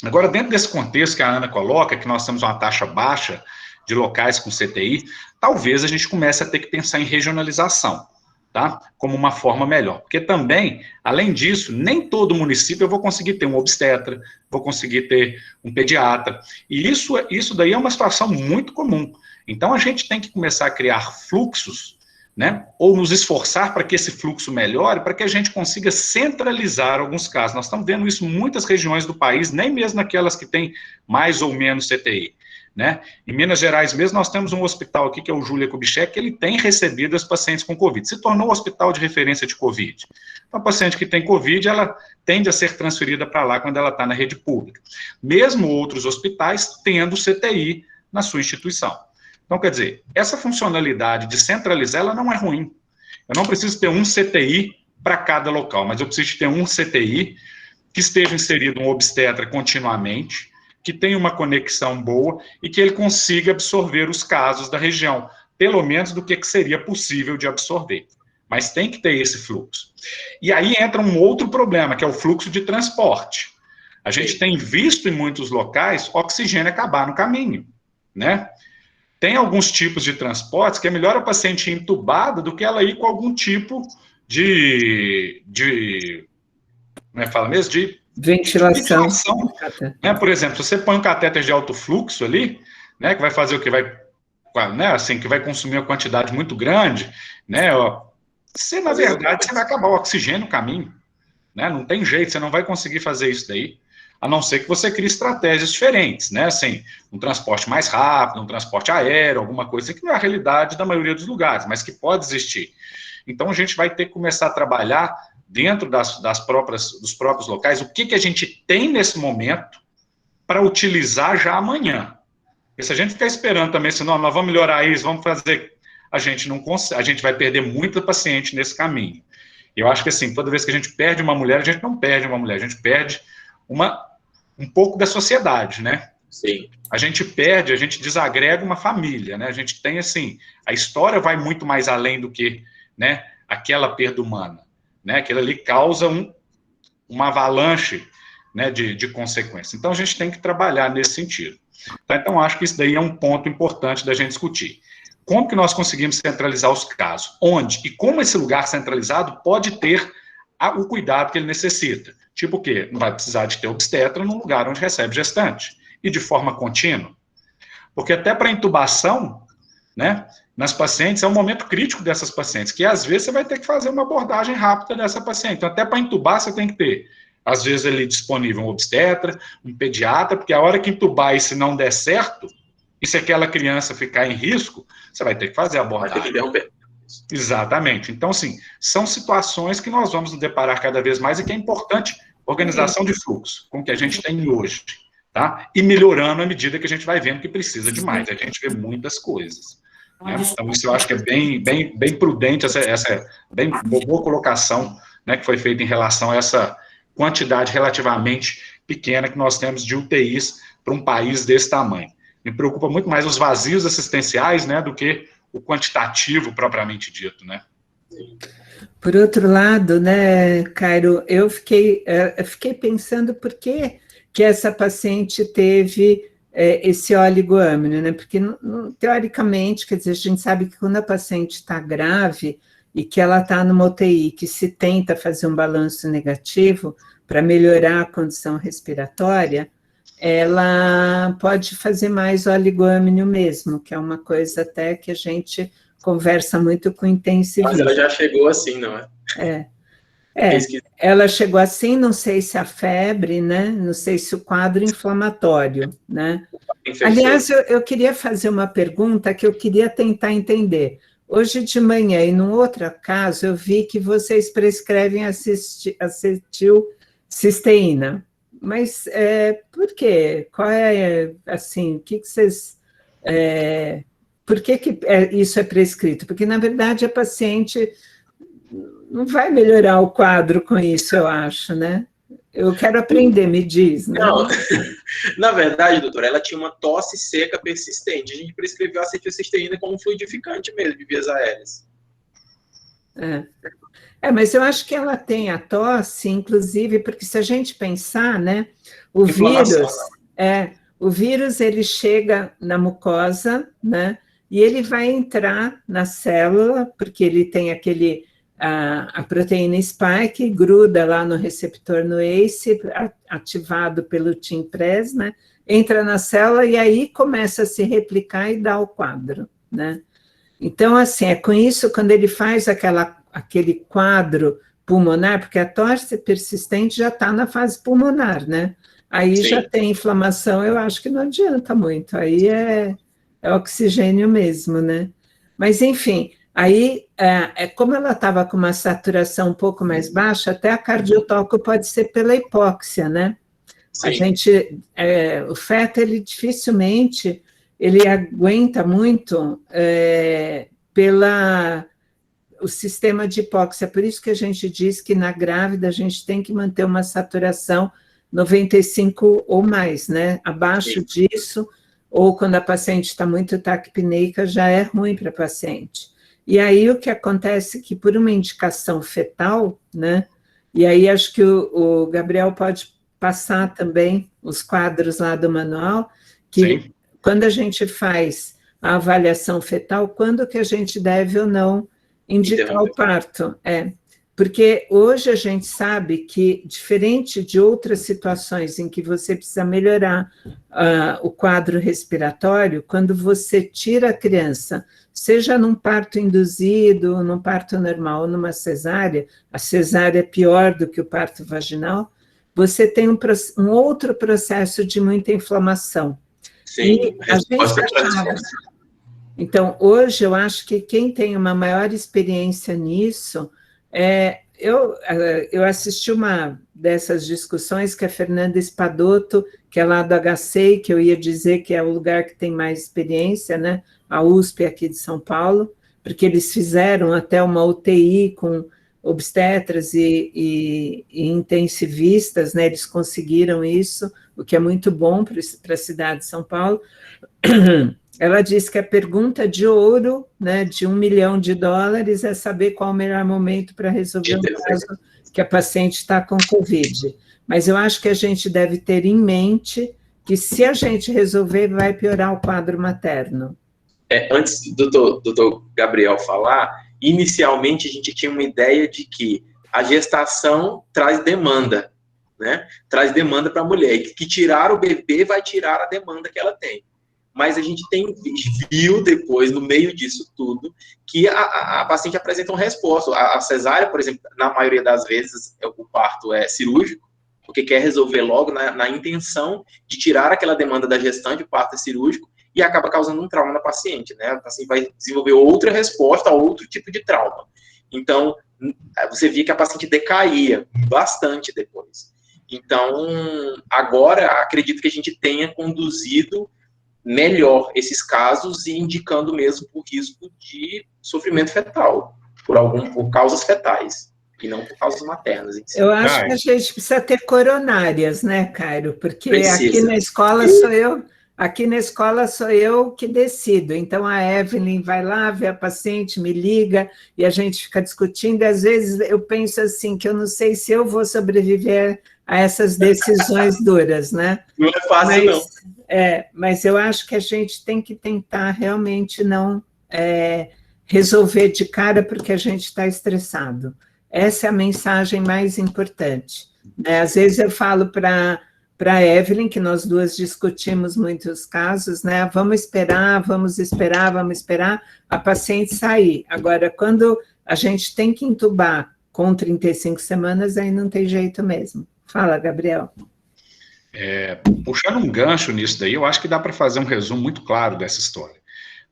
Agora, dentro desse contexto que a Ana coloca, que nós temos uma taxa baixa de locais com CTI, talvez a gente comece a ter que pensar em regionalização, tá? Como uma forma melhor. Porque também, além disso, nem todo município eu vou conseguir ter um obstetra, vou conseguir ter um pediatra. E isso daí é uma situação muito comum. Então, a gente tem que começar a criar fluxos, né? Ou nos esforçar para que esse fluxo melhore, para que a gente consiga centralizar alguns casos. Nós estamos vendo isso em muitas regiões do país, nem mesmo naquelas que têm mais ou menos CTI. Né? Em Minas Gerais mesmo, nós temos um hospital aqui, que é o Júlia Kubitschek, que ele tem recebido as pacientes com Covid, se tornou um hospital de referência de Covid. Então, a paciente que tem Covid, ela tende a ser transferida para lá quando ela está na rede pública. Mesmo outros hospitais tendo CTI na sua instituição. Então, quer dizer, essa funcionalidade de centralizar, ela não é ruim. Eu não preciso ter um CTI para cada local, mas eu preciso ter um CTI que esteja inserido um obstetra continuamente, que tenha uma conexão boa e que ele consiga absorver os casos da região, pelo menos do que seria possível de absorver. Mas tem que ter esse fluxo. E aí entra um outro problema, que é o fluxo de transporte. A gente tem visto em muitos locais oxigênio acabar no caminho, né? Tem alguns tipos de transportes que é melhor a paciente ir entubada do que ela ir com algum tipo de como é que fala mesmo? De Ventilação. Né? Por exemplo, se você põe um catéter de alto fluxo ali, né, que vai fazer o que vai, né, assim, que vai consumir uma quantidade muito grande, né, você, na verdade, você vai acabar o oxigênio no caminho, né, não tem jeito, você não vai conseguir fazer isso daí, a não ser que você crie estratégias diferentes, né, assim, um transporte mais rápido, um transporte aéreo, alguma coisa que não é a realidade da maioria dos lugares, mas que pode existir. Então, a gente vai ter que começar a trabalhar dentro dos próprios locais, o que a gente tem nesse momento para utilizar já amanhã. E se a gente ficar esperando também, senão nós vamos melhorar isso, vamos fazer, a gente não consegue, a gente vai perder muita paciente nesse caminho. Eu acho que assim, toda vez que a gente perde uma mulher, a gente não perde uma mulher, a gente perde um pouco da sociedade, né? Sim. A gente perde, a gente desagrega uma família, né? A gente tem assim, a história vai muito mais além do que, né, aquela perda humana, né? Aquilo ali causa uma avalanche, né, de consequências. Então, a gente tem que trabalhar nesse sentido. Tá? Então, acho que isso daí é um ponto importante da gente discutir. Como que nós conseguimos centralizar os casos? Onde e como esse lugar centralizado pode ter o cuidado que ele necessita? Tipo o quê? Não vai precisar de ter obstetra num lugar onde recebe gestante. E de forma contínua. Porque até para intubação, né, nas pacientes, é um momento crítico dessas pacientes, que às vezes você vai ter que fazer uma abordagem rápida dessa paciente. Então, até para intubar, você tem que ter, às vezes, ali disponível um obstetra, um pediatra, porque a hora que intubar e se não der certo, e se aquela criança ficar em risco, você vai ter que fazer a abordagem. Vai ter que interromper. Exatamente. Então, assim, são situações que nós vamos nos deparar cada vez mais e que é importante organização de fluxo, com o que a gente tem hoje, tá? E melhorando à medida que a gente vai vendo que precisa de mais. A gente vê muitas coisas. Né? Então, isso eu acho que é bem prudente, essa bem boa colocação, né, que foi feita em relação a essa quantidade relativamente pequena que nós temos de UTIs para um país desse tamanho. Me preocupa muito mais os vazios assistenciais, né, do que o quantitativo propriamente dito, né? Por outro lado, né, Cairo, eu fiquei pensando por que essa paciente teve esse oligoâmino, né? Porque, teoricamente, quer dizer, a gente sabe que quando a paciente está grave e que ela está numa UTI, que se tenta fazer um balanço negativo para melhorar a condição respiratória, ela pode fazer mais oligoâmino mesmo, que é uma coisa até que a gente conversa muito com intensivista. Mas ela já chegou assim, não é? Ela chegou assim, não sei se a febre, né? Não sei se o quadro inflamatório, né? Aliás, eu queria fazer uma pergunta que eu queria tentar entender. Hoje de manhã, e num outro caso, eu vi que vocês prescrevem acetilcisteína. Mas por quê? Qual é, assim, o que vocês... por que isso é prescrito? Porque, na verdade, a paciente não vai melhorar o quadro com isso, eu acho, né? Eu quero aprender, me diz, né? Não, na verdade, doutora, ela tinha uma tosse seca persistente. A gente prescreveu acetilcisteína como fluidificante mesmo, de vias aéreas. Mas eu acho que ela tem a tosse, inclusive, porque se a gente pensar, né, o vírus ele chega na mucosa, né, e ele vai entrar na célula, porque ele tem a proteína spike, gruda lá no receptor no ACE, ativado pelo TIM-PRES, né, entra na célula e aí começa a se replicar e dá o quadro, né. Então, assim, é com isso, quando ele faz aquele quadro pulmonar, porque a tosse persistente já está na fase pulmonar, né? Aí já tem inflamação, eu acho que não adianta muito, aí é oxigênio mesmo, né? Mas, enfim, aí, como ela estava com uma saturação um pouco mais baixa, até a cardiotoco pode ser pela hipóxia, né? Sim. O feto, ele dificilmente, ele aguenta muito o sistema de hipóxia, por isso que a gente diz que na grávida a gente tem que manter uma saturação 95 ou mais, né? Abaixo disso, ou quando a paciente está muito taquipneica, já é ruim para a paciente. E aí o que acontece é que por uma indicação fetal, né? E aí acho que o Gabriel pode passar também os quadros lá do manual, que quando a gente faz a avaliação fetal, quando que a gente deve ou não indicar o parto? Porque hoje a gente sabe que, diferente de outras situações em que você precisa melhorar o quadro respiratório, quando você tira a criança, seja num parto induzido, num parto normal ou numa cesárea, a cesárea é pior do que o parto vaginal, você tem um outro processo de muita inflamação. Sim, e a gente achava... Então, hoje, eu acho que quem tem uma maior experiência nisso... Eu assisti uma dessas discussões que a Fernanda Espadoto, que é lá do HCI, que eu ia dizer que é o lugar que tem mais experiência, né? A USP aqui de São Paulo, porque eles fizeram até uma UTI com obstetras e intensivistas, né? Eles conseguiram isso, o que é muito bom para a cidade de São Paulo. Ela disse que a pergunta de ouro, né, de $1 milhão, é saber qual o melhor momento para resolver um caso que a paciente está com Covid. Mas eu acho que a gente deve ter em mente que, se a gente resolver, vai piorar o quadro materno. Antes do doutor Gabriel falar, inicialmente a gente tinha uma ideia de que a gestação traz demanda, né? Traz demanda para a mulher, e que tirar o bebê vai tirar a demanda que ela tem. Mas a gente viu depois, no meio disso tudo, que a paciente apresenta uma resposta. A cesárea, por exemplo, na maioria das vezes, o parto é cirúrgico, porque quer resolver logo na intenção de tirar aquela demanda da gestante, o parto é cirúrgico, e acaba causando um trauma na paciente, né? A paciente vai desenvolver outra resposta a outro tipo de trauma. Então, você via que a paciente decaía bastante depois. Então, agora, acredito que a gente tenha conduzido melhor esses casos e indicando mesmo o risco de sofrimento fetal, por causas fetais, e não por causas maternas. Eu acho que a gente precisa ter coronárias, né, Cairo? Porque Precisa. Aqui na escola sou eu que decido. Então, a Evelyn vai lá, vê a paciente, me liga, e a gente fica discutindo. E, às vezes, eu penso assim, que eu não sei se eu vou sobreviver a essas decisões duras, né? Não é fácil, não. Mas eu acho que a gente tem que tentar realmente não resolver de cara porque a gente está estressado. Essa é a mensagem mais importante. Às vezes eu falo para a Evelyn, que nós duas discutimos muitos casos, né? Vamos esperar a paciente sair. Agora, quando a gente tem que entubar com 35 semanas, aí não tem jeito mesmo. Fala, Gabriel. Puxando um gancho nisso daí, eu acho que dá para fazer um resumo muito claro dessa história.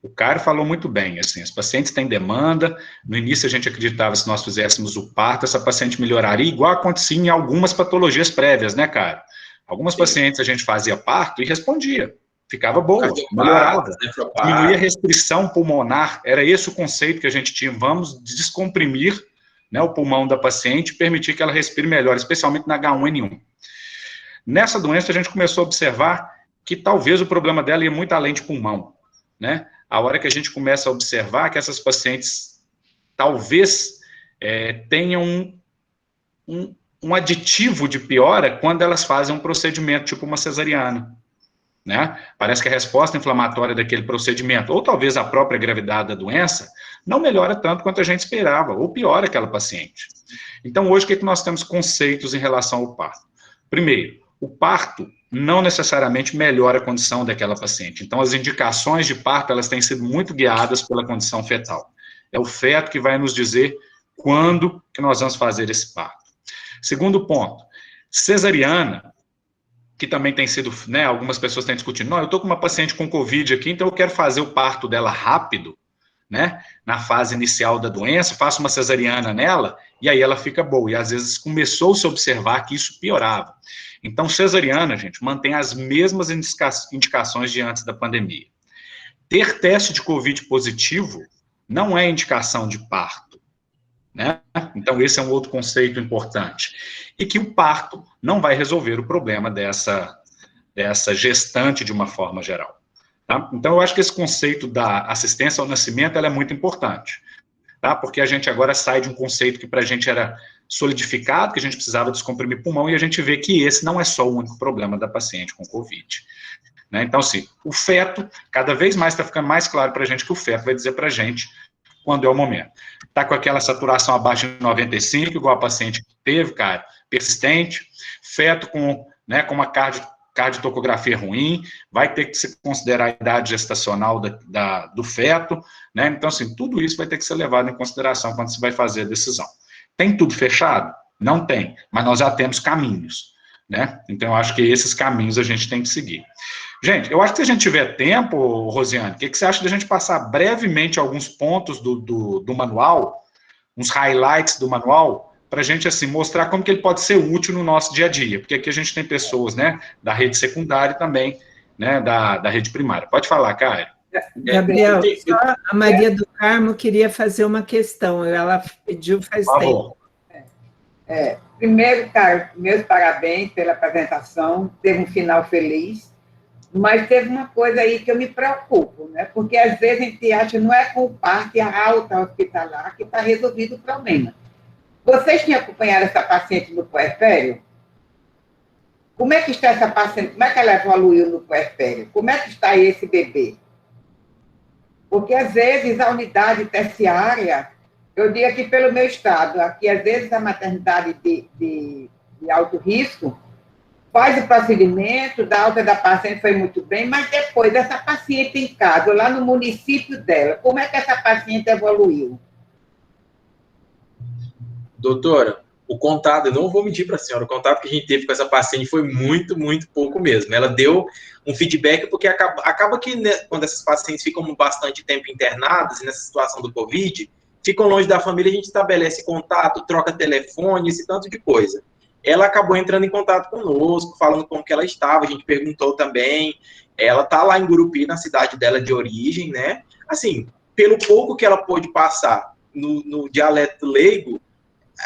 O Caio falou muito bem, assim, as pacientes têm demanda, no início a gente acreditava que se nós fizéssemos o parto, essa paciente melhoraria, igual acontecia em algumas patologias prévias, né, Caio? Algumas pacientes a gente fazia parto e respondia, ficava boa, melhorava, diminuía a restrição pulmonar, era esse o conceito que a gente tinha, vamos descomprimir, né, o pulmão da paciente e permitir que ela respire melhor, especialmente na H1N1. Nessa doença, a gente começou a observar que talvez o problema dela ia muito além de pulmão, né? A hora que a gente começa a observar que essas pacientes talvez tenham um aditivo de piora quando elas fazem um procedimento tipo uma cesariana, né? Parece que a resposta inflamatória daquele procedimento, ou talvez a própria gravidade da doença, não melhora tanto quanto a gente esperava, ou piora aquela paciente. Então, hoje, o que nós temos conceitos em relação ao parto? Primeiro, o parto não necessariamente melhora a condição daquela paciente. Então, as indicações de parto, elas têm sido muito guiadas pela condição fetal. É o feto que vai nos dizer quando que nós vamos fazer esse parto. Segundo ponto, cesariana, que também tem sido, né, algumas pessoas têm discutido, não, eu estou com uma paciente com Covid aqui, então eu quero fazer o parto dela rápido, né, na fase inicial da doença, faço uma cesariana nela, e aí ela fica boa. E às vezes começou-se a observar que isso piorava. Então, cesariana, gente, mantém as mesmas indicações de antes da pandemia. Ter teste de Covid positivo não é indicação de parto, né? Então, esse é um outro conceito importante. E que o parto não vai resolver o problema dessa gestante de uma forma geral. Tá? Então, eu acho que esse conceito da assistência ao nascimento ela é muito importante, tá? Porque a gente agora sai de um conceito que para a gente era solidificado, que a gente precisava descomprimir pulmão, e a gente vê que esse não é só o único problema da paciente com Covid. Né? Então, assim, o feto, cada vez mais está ficando mais claro para a gente que o feto vai dizer para a gente quando é o momento. Está com aquela saturação abaixo de 95, igual a paciente teve, cara, persistente, feto com, né, com uma cardiotocografia ruim, vai ter que se considerar a idade gestacional do feto, né? Então, assim, tudo isso vai ter que ser levado em consideração quando você vai fazer a decisão. Tem tudo fechado? Não tem, mas nós já temos caminhos, né? Então, eu acho que esses caminhos a gente tem que seguir. Gente, eu acho que se a gente tiver tempo, Rosiane, o que você acha de a gente passar brevemente alguns pontos do manual, uns highlights do manual, para a gente, assim, mostrar como que ele pode ser útil no nosso dia a dia, porque aqui a gente tem pessoas, né, da rede secundária e também, né, da rede primária. Pode falar, Caio. Gabriel, só a Maria do Carmo queria fazer uma questão, ela pediu faz tempo. Primeiro, Caio, meus parabéns pela apresentação, teve um final feliz, mas teve uma coisa aí que eu me preocupo, né? Porque às vezes a gente acha que não é com o parque alta hospitalar que está resolvido o problema. Vocês tinham acompanhado essa paciente no puerpério? Como é que está essa paciente? Como é que ela evoluiu no puerpério? Como é que está esse bebê? Porque, às vezes, a unidade terciária, eu digo aqui pelo meu estado, aqui, às vezes, a maternidade de alto risco faz o procedimento, da alta da paciente foi muito bem, mas depois, essa paciente em casa, lá no município dela, como é que essa paciente evoluiu? Doutora, o contato, eu não vou mentir para a senhora, o contato que a gente teve com essa paciente foi muito, muito pouco mesmo. Ela deu um feedback, porque acaba que, né, quando essas pacientes ficam bastante tempo internadas, nessa situação do Covid, ficam longe da família, a gente estabelece contato, troca telefone, esse tanto de coisa. Ela acabou entrando em contato conosco, falando como que ela estava, a gente perguntou também, ela está lá em Gurupi, na cidade dela de origem, né? Assim, pelo pouco que ela pôde passar no dialeto leigo,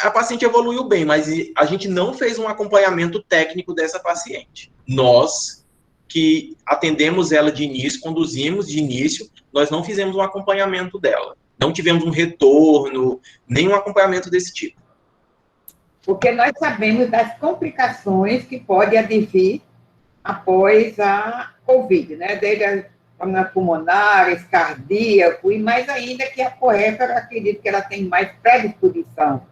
a paciente evoluiu bem, mas a gente não fez um acompanhamento técnico dessa paciente. Nós, que atendemos ela de início, conduzimos de início, nós não fizemos um acompanhamento dela. Não tivemos um retorno, nenhum acompanhamento desse tipo. Porque nós sabemos das complicações que pode advir após a Covid, né? Desde a problema pulmonar, cardíaco, e mais ainda que a POEP, eu acredito que ela tem mais predisposição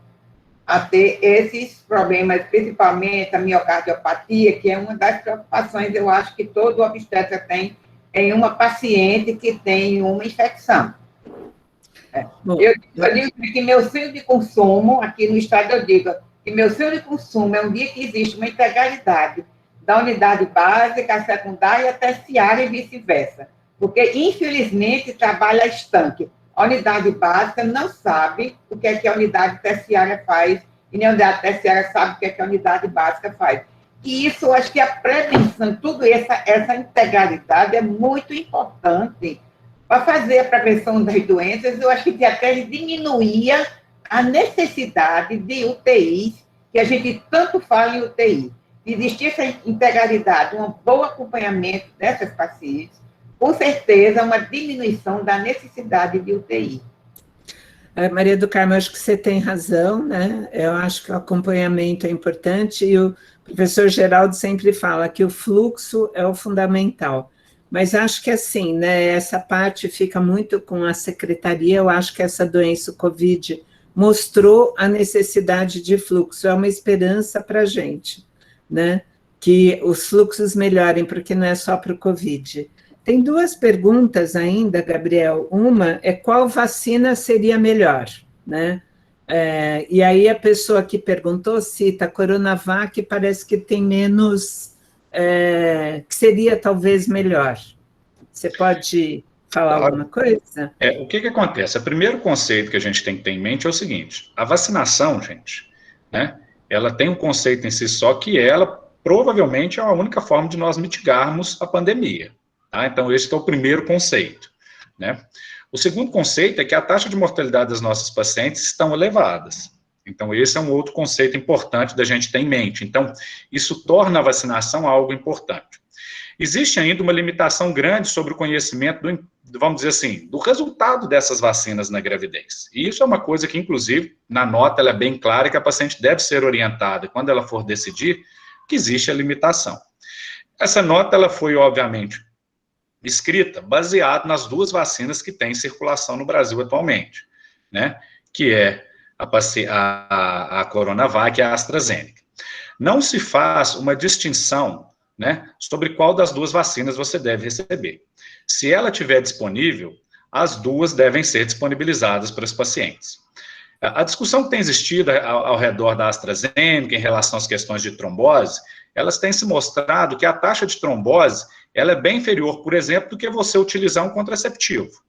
a ter esses problemas, principalmente a miocardiopatia, que é uma das preocupações, eu acho, que todo obstetra tem em uma paciente que tem uma infecção. Eu digo que meu sonho de consumo, aqui no estado eu digo que meu sonho de consumo é um dia que existe uma integralidade da unidade básica, a secundária, a terciária e vice-versa. Porque, infelizmente, trabalha estanque. A unidade básica não sabe o que é que a unidade terciária faz, e nem a unidade terciária sabe o que é que a unidade básica faz. E isso, eu acho que a prevenção, tudo essa integralidade é muito importante para fazer a prevenção das doenças. Eu acho que até diminuía a necessidade de UTIs, que a gente tanto fala em UTI. Se existir essa integralidade, um bom acompanhamento dessas pacientes, com certeza, uma diminuição da necessidade de UTI. Maria do Carmo, acho que você tem razão, né? Eu acho que o acompanhamento é importante e o professor Geraldo sempre fala que o fluxo é o fundamental. Mas acho que assim, né? Essa parte fica muito com a secretaria. Eu acho que essa doença, o Covid, mostrou a necessidade de fluxo. É uma esperança para a gente, né? Que os fluxos melhorem, porque não é só para o Covid. Tem duas perguntas ainda, Gabriel. Uma é qual vacina seria melhor, né? E aí a pessoa que perguntou cita a Coronavac, parece que tem menos, que seria talvez melhor. Você pode falar alguma coisa? O que acontece? O primeiro conceito que a gente tem que ter em mente é o seguinte: a vacinação, gente, né? Ela tem um conceito em si só que ela provavelmente é a única forma de nós mitigarmos a pandemia. Tá? Então, esse é o primeiro conceito, né? O segundo conceito é que a taxa de mortalidade das nossas pacientes estão elevadas. Então, esse é um outro conceito importante da gente ter em mente. Então, isso torna a vacinação algo importante. Existe ainda uma limitação grande sobre o conhecimento vamos dizer assim, do resultado dessas vacinas na gravidez. E isso é uma coisa que, inclusive, na nota ela é bem clara, que a paciente deve ser orientada, quando ela for decidir, que existe a limitação. Essa nota, ela foi, obviamente, escrita baseado nas duas vacinas que têm em circulação no Brasil atualmente. né, que é a Coronavac e a AstraZeneca. Não se faz uma distinção, né, sobre qual das duas vacinas você deve receber. Se ela estiver disponível, as duas devem ser disponibilizadas para os pacientes. A discussão que tem existido ao redor da AstraZeneca em relação às questões de trombose, elas têm se mostrado que a taxa de trombose ela é bem inferior, por exemplo, do que você utilizar um contraceptivo.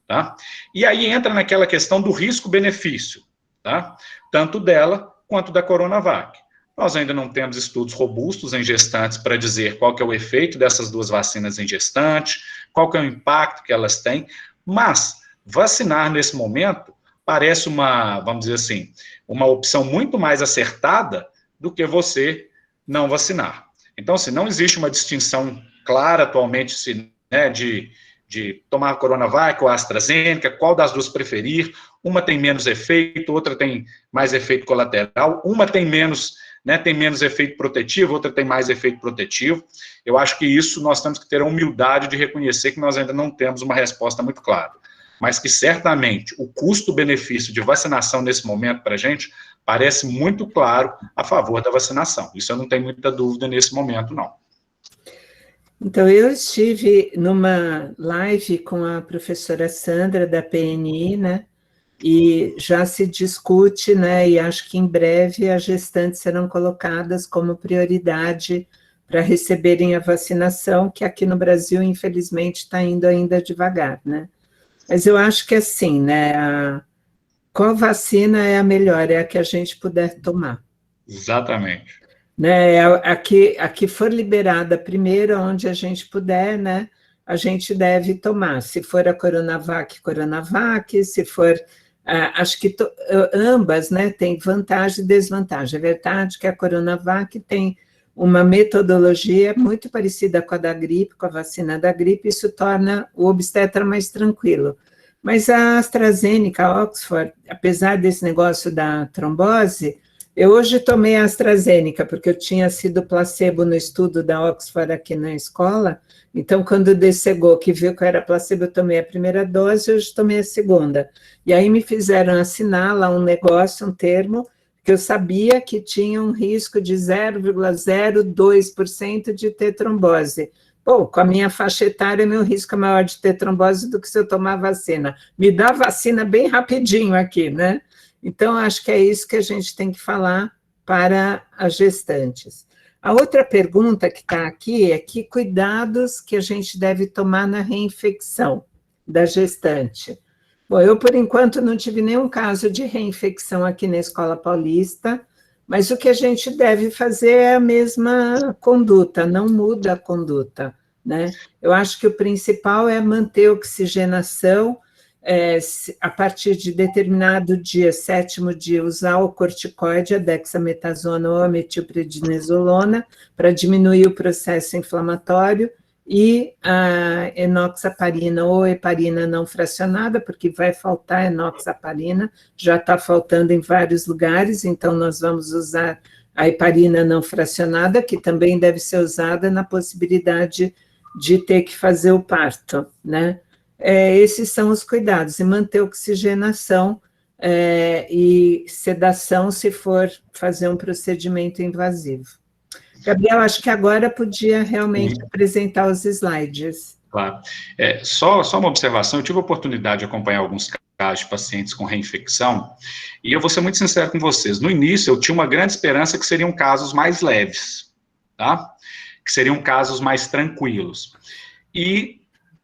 Tá? E aí entra naquela questão do risco-benefício, tá? Tanto dela quanto da Coronavac. Nós ainda não temos estudos robustos em gestantes para dizer qual que é o efeito dessas duas vacinas em gestante, qual que é o impacto que elas têm, mas vacinar nesse momento parece vamos dizer assim, uma opção muito mais acertada do que você não vacinar. Então, assim, não existe uma distinção clara atualmente, né, de tomar a Coronavac ou a AstraZeneca, qual das duas preferir. Uma tem menos efeito, outra tem mais efeito colateral, uma tem menos, né, tem menos efeito protetivo, outra tem mais efeito protetivo. Eu acho que isso nós temos que ter a humildade de reconhecer que nós ainda não temos uma resposta muito clara, mas que certamente o custo-benefício de vacinação nesse momento para a gente parece muito claro a favor da vacinação. Isso eu não tenho muita dúvida nesse momento, não. Então, eu estive numa live com a professora Sandra, da PNI, né, e já se discute, né, e acho que em breve as gestantes serão colocadas como prioridade para receberem a vacinação, que aqui no Brasil, infelizmente, está indo ainda devagar, né. Mas eu acho que assim, né, qual vacina é a melhor? É a que a gente puder tomar. Exatamente. Né, a que for liberada primeiro, onde a gente puder, né, a gente deve tomar. Se for a Coronavac, se for... acho que ambas, né, têm vantagem e desvantagem. É verdade que a Coronavac tem uma metodologia muito parecida com a da gripe, com a vacina da gripe, isso torna o obstetra mais tranquilo. Mas a AstraZeneca, a Oxford, apesar desse negócio da trombose, eu hoje tomei a AstraZeneca, porque eu tinha sido placebo no estudo da Oxford aqui na escola, então quando dessegou que viu que eu era placebo, eu tomei a primeira dose, hoje tomei a segunda. E aí me fizeram assinar lá um negócio, um termo, que eu sabia que tinha um risco de 0,02% de ter trombose. Pô, com a minha faixa etária, meu risco é maior de ter trombose do que se eu tomar vacina. Me dá vacina bem rapidinho aqui, né? Então, acho que é isso que a gente tem que falar para as gestantes. A outra pergunta que está aqui é que cuidados que a gente deve tomar na reinfecção da gestante. Bom, eu, por enquanto, não tive nenhum caso de reinfecção aqui na Escola Paulista, mas o que a gente deve fazer é a mesma conduta, não muda a conduta, né? Eu acho que o principal é manter a oxigenação, a partir de determinado dia, 7º dia, usar o corticoide, a dexametasona ou a metilprednisolona, para diminuir o processo inflamatório, e a enoxaparina ou heparina não fracionada, porque vai faltar enoxaparina, já está faltando em vários lugares, então nós vamos usar a heparina não fracionada, que também deve ser usada na possibilidade de ter que fazer o parto, né? Esses são os cuidados, e manter oxigenação e sedação se for fazer um procedimento invasivo. Gabriel, acho que agora podia realmente apresentar os slides. Claro. Só uma observação, eu tive a oportunidade de acompanhar alguns casos de pacientes com reinfecção, e eu vou ser muito sincero com vocês, no início eu tinha uma grande esperança que seriam casos mais leves, tá? Que seriam casos mais tranquilos. E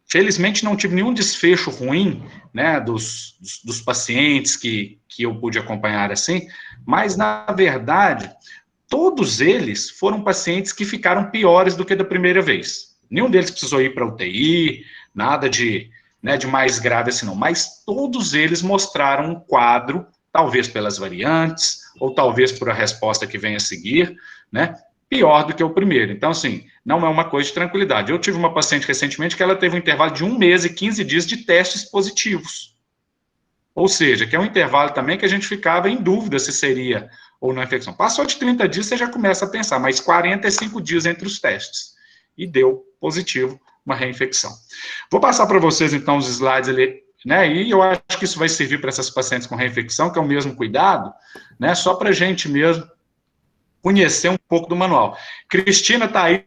felizmente não tive nenhum desfecho ruim, né, dos pacientes que eu pude acompanhar assim, mas, na verdade, todos eles foram pacientes que ficaram piores do que da primeira vez. Nenhum deles precisou ir para UTI, nada de mais grave assim não, mas todos eles mostraram um quadro, talvez pelas variantes, ou talvez por a resposta que vem a seguir, né, pior do que o primeiro. Então, assim, não é uma coisa de tranquilidade. Eu tive uma paciente recentemente que ela teve um intervalo de 1 mês e 15 dias de testes positivos. Ou seja, que é um intervalo também que a gente ficava em dúvida se seria ou não infecção. Passou de 30 dias, você já começa a pensar, mas 45 dias entre os testes. E deu positivo uma reinfecção. Vou passar para vocês, então, os slides ali, né, e eu acho que isso vai servir para essas pacientes com reinfecção, que é o mesmo cuidado, né, só para a gente mesmo conhecer um pouco do manual. Cristina está aí,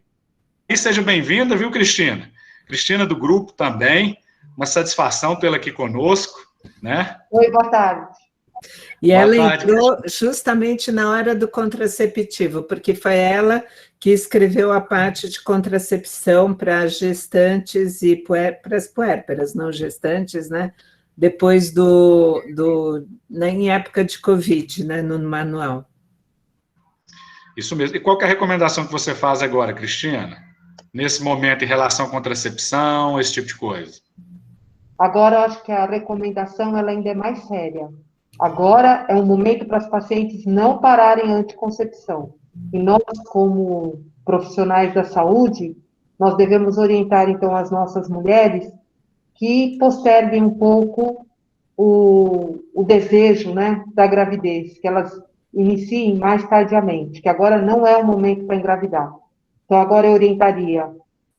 seja bem-vinda, viu, Cristina? Cristina do grupo também, uma satisfação tê-la aqui conosco, né? Oi, boa tarde. E ela entrou justamente na hora do contraceptivo, porque foi ela que escreveu a parte de contracepção para gestantes e para as puérperas, não gestantes, né? Depois em época de Covid, né? No manual. Isso mesmo. E qual que é a recomendação que você faz agora, Cristina? Nesse momento, em relação à contracepção, esse tipo de coisa? Agora, eu acho que a recomendação ela ainda é mais séria. Agora é um momento para as pacientes não pararem a anticoncepção. E nós, como profissionais da saúde, nós devemos orientar, então, as nossas mulheres que posterguem um pouco o desejo, né, da gravidez, que elas iniciem mais tardiamente, que agora não é o momento para engravidar. Então, agora eu orientaria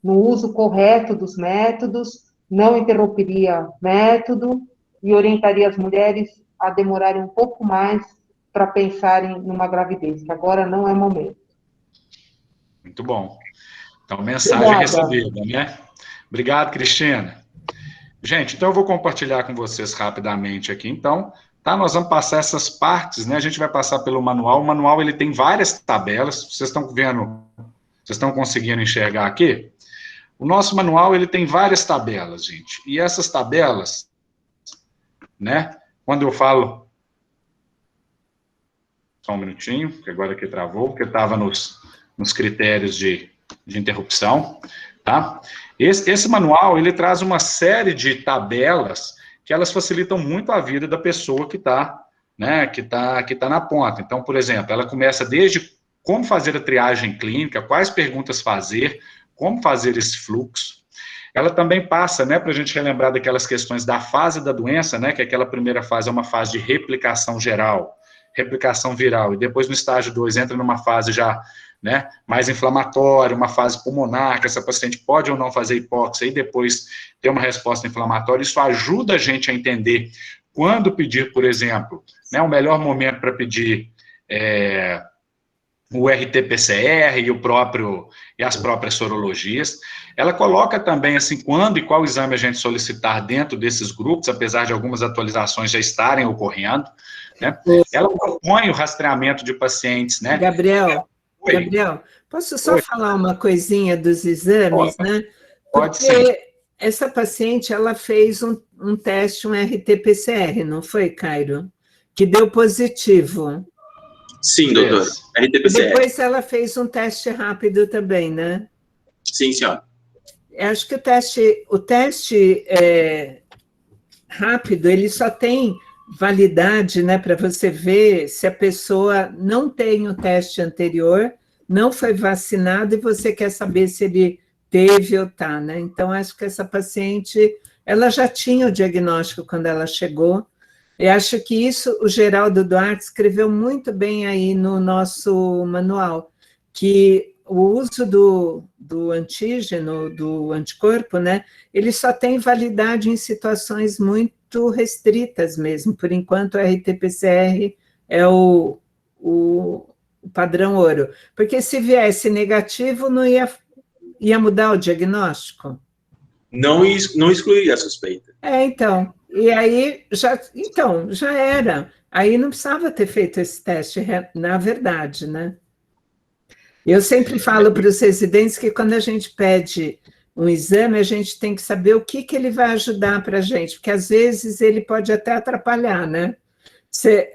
no uso correto dos métodos, não interromperia método e orientaria as mulheres a demorarem um pouco mais para pensarem numa gravidez, que agora não é momento. Muito bom. Então, mensagem recebida, né? Obrigado, Cristina. Gente, então eu vou compartilhar com vocês rapidamente aqui, então, tá? Nós vamos passar essas partes, né? A gente vai passar pelo manual. O manual, ele tem várias tabelas, vocês estão vendo, vocês estão conseguindo enxergar aqui? O nosso manual, ele tem várias tabelas, gente. E essas tabelas, né? Quando eu falo... Só um minutinho, que agora aqui travou, porque estava nos critérios de interrupção, tá? Esse manual, ele traz uma série de tabelas que elas facilitam muito a vida da pessoa que está, né, que tá na ponta. Então, por exemplo, ela começa desde como fazer a triagem clínica, quais perguntas fazer, como fazer esse fluxo. Ela também passa, né, para a gente relembrar daquelas questões da fase da doença, né, que aquela primeira fase é uma fase de replicação geral, replicação viral, e depois no estágio 2 entra numa fase já, né, mais inflamatória, uma fase pulmonar, que essa paciente pode ou não fazer hipóxia, e depois ter uma resposta inflamatória. Isso ajuda a gente a entender quando pedir, por exemplo, né, o melhor momento para pedir o RT-PCR e as próprias sorologias. Ela coloca também, assim, quando e qual exame a gente solicitar dentro desses grupos, apesar de algumas atualizações já estarem ocorrendo, né? Ela propõe o rastreamento de pacientes, né? Gabriel, posso só falar uma coisinha dos exames, né? Pode Porque sim. essa paciente, ela fez um teste, um RT-PCR, não foi, Cairo? Que deu positivo. Sim, doutora. RT-PCR. Depois ela fez um teste rápido também, né? Sim, senhora. Acho que o teste rápido, ele só tem validade, né, para você ver se a pessoa não tem o teste anterior, não foi vacinado e você quer saber se ele teve ou tá, né? Então, acho que essa paciente, ela já tinha o diagnóstico quando ela chegou. Eu acho que isso o Geraldo Duarte escreveu muito bem aí no nosso manual, que o uso do antígeno, do anticorpo, né, ele só tem validade em situações muito restritas mesmo. Por enquanto, o RT-PCR é o padrão ouro. Porque se viesse negativo, não ia mudar o diagnóstico? Não excluiria a suspeita. Então... E aí, já era. Aí não precisava ter feito esse teste, na verdade, né? Eu sempre falo para os residentes que quando a gente pede um exame, a gente tem que saber o que ele vai ajudar para a gente, porque às vezes ele pode até atrapalhar, né?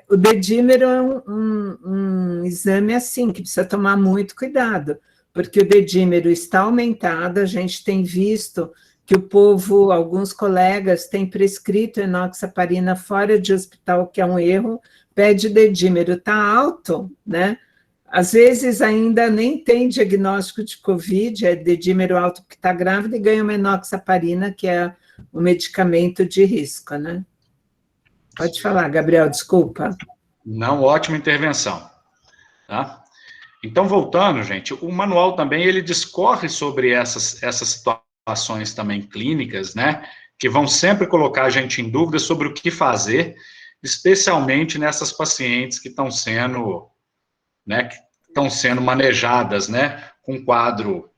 O dedímero é um exame assim, que precisa tomar muito cuidado, porque o dedímero está aumentado, a gente tem visto que o povo, alguns colegas, têm prescrito enoxaparina fora de hospital, que é um erro, pede dedímero, está alto, né? Às vezes ainda nem tem diagnóstico de Covid, é dedímero alto porque está grávida e ganha uma enoxaparina, que é o medicamento de risco, né? Pode falar, Gabriel, desculpa. Não, ótima intervenção. Tá? Então, voltando, gente, o manual também, ele discorre sobre essas situações também clínicas, né, que vão sempre colocar a gente em dúvida sobre o que fazer, especialmente nessas pacientes que estão sendo, né, manejadas, né, com quadro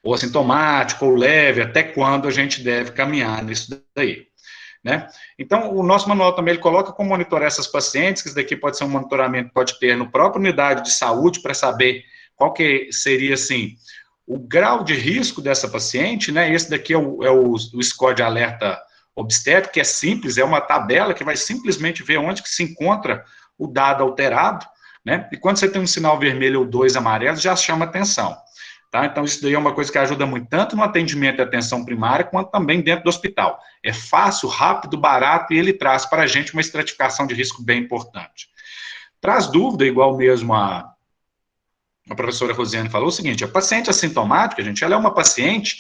ou assintomático ou leve, até quando a gente deve caminhar nisso daí, né? Então, o nosso manual também ele coloca como monitorar essas pacientes, que isso daqui pode ser um monitoramento que pode ter no próprio unidade de saúde, para saber qual que seria, assim, o grau de risco dessa paciente, né? Esse daqui é o score de alerta obstétrico, que é simples, é uma tabela que vai simplesmente ver onde que se encontra o dado alterado, né? E quando você tem um sinal vermelho ou 2 amarelos, já chama atenção. Tá? Então, isso daí é uma coisa que ajuda muito, tanto no atendimento e atenção primária, quanto também dentro do hospital. É fácil, rápido, barato, e ele traz para a gente uma estratificação de risco bem importante. Traz dúvida, igual mesmo a professora Rosiane falou, o seguinte, a paciente assintomática, gente, ela é uma paciente,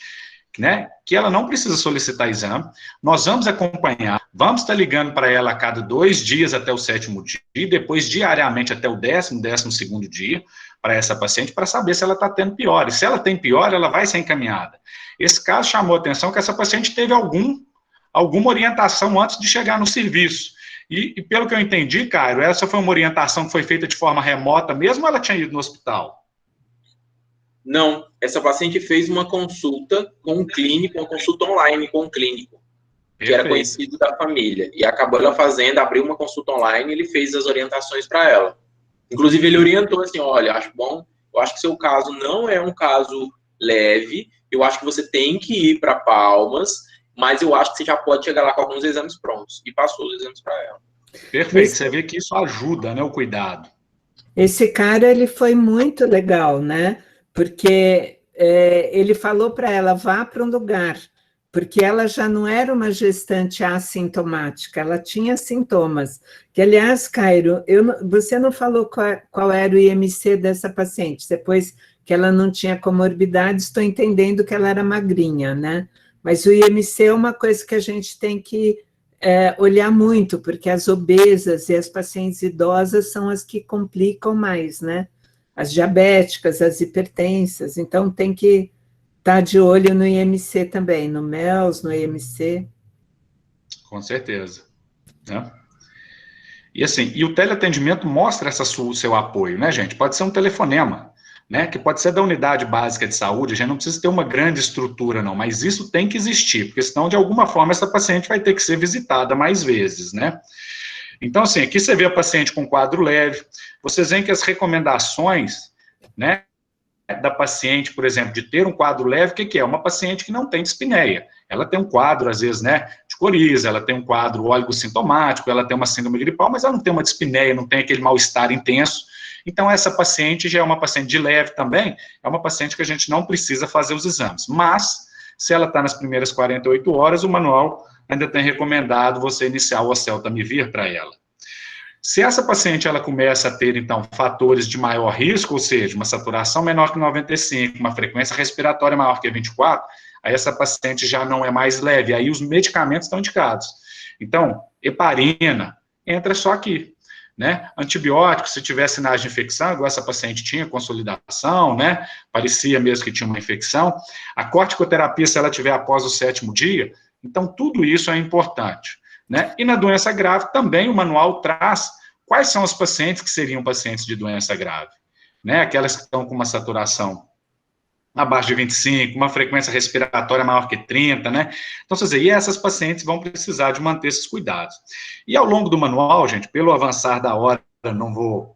né, que ela não precisa solicitar exame, nós vamos acompanhar, vamos estar ligando para ela a cada 2 dias até o 7º dia, e depois diariamente até o 12º dia, para essa paciente, para saber se ela está tendo pior. E se ela tem pior, ela vai ser encaminhada. Esse caso chamou a atenção que essa paciente teve alguma orientação antes de chegar no serviço. E pelo que eu entendi, Cairo, essa foi uma orientação que foi feita de forma remota mesmo, ou ela tinha ido no hospital? Não, essa paciente fez uma consulta com um clínico, uma consulta online com um clínico, que era conhecido da família. E acabou ela abriu uma consulta online e ele fez as orientações para ela. Inclusive, ele orientou assim, olha, eu acho que seu caso não é um caso leve, eu acho que você tem que ir para Palmas, mas eu acho que você já pode chegar lá com alguns exames prontos. E passou os exames para ela. Perfeito, você vê que isso ajuda, né, o cuidado. Esse cara, ele foi muito legal, né, porque ele falou para ela, vá para um lugar, porque ela já não era uma gestante assintomática, ela tinha sintomas. Que, aliás, Cairo, você não falou qual era o IMC dessa paciente, depois que ela não tinha comorbidade, estou entendendo que ela era magrinha, né? Mas o IMC é uma coisa que a gente tem que olhar muito, porque as obesas e as pacientes idosas são as que complicam mais, né? As diabéticas, as hipertensas, então tem que estar de olho no IMC também, no MELS, no IMC. Com certeza. Né? E assim, o teleatendimento mostra o seu apoio, né, gente? Pode ser um telefonema, né? Que pode ser da unidade básica de saúde, a gente não precisa ter uma grande estrutura, não, mas isso tem que existir, porque senão, de alguma forma, essa paciente vai ter que ser visitada mais vezes, né? Então, assim, aqui você vê a paciente com quadro leve, vocês veem que as recomendações, né, da paciente, por exemplo, de ter um quadro leve, o que é? Uma paciente que não tem dispneia. Ela tem um quadro, às vezes, né, de coriza, ela tem um quadro oligosintomático, ela tem uma síndrome gripal, mas ela não tem uma dispneia, não tem aquele mal-estar intenso. Então, essa paciente já é uma paciente de leve também, é uma paciente que a gente não precisa fazer os exames. Mas, se ela está nas primeiras 48 horas, o manual ainda tem recomendado você iniciar o oseltamivir para ela. Se essa paciente ela começa a ter, então, fatores de maior risco, ou seja, uma saturação menor que 95, uma frequência respiratória maior que 24, aí essa paciente já não é mais leve, aí os medicamentos estão indicados. Então, heparina, entra só aqui, né? Antibióticos, se tiver sinais de infecção, igual essa paciente tinha, consolidação, né? Parecia mesmo que tinha uma infecção. A corticoterapia, se ela tiver após o 7º dia, então tudo isso é importante. Né? E na doença grave também o manual traz quais são as pacientes que seriam pacientes de doença grave, né? Aquelas que estão com uma saturação abaixo de 25, uma frequência respiratória maior que 30, né? Então, quer dizer, e essas pacientes vão precisar de manter esses cuidados. E ao longo do manual, gente, pelo avançar da hora, não vou,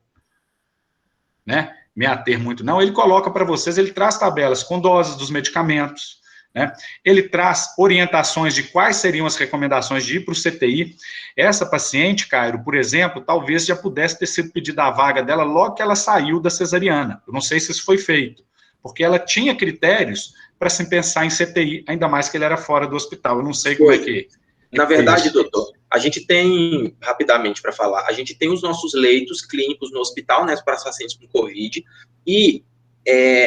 né, me ater muito não, ele coloca para vocês, ele traz tabelas com doses dos medicamentos, né? Ele traz orientações de quais seriam as recomendações de ir para o CTI. Essa paciente, Cairo, por exemplo, talvez já pudesse ter sido pedida a vaga dela logo que ela saiu da cesariana. Eu não sei se isso foi feito, porque ela tinha critérios para se pensar em CTI, ainda mais que ele era fora do hospital. Eu não sei como é que... Na verdade, doutor, a gente tem, rapidamente para falar, a gente tem os nossos leitos clínicos no hospital, né, para pacientes com Covid, e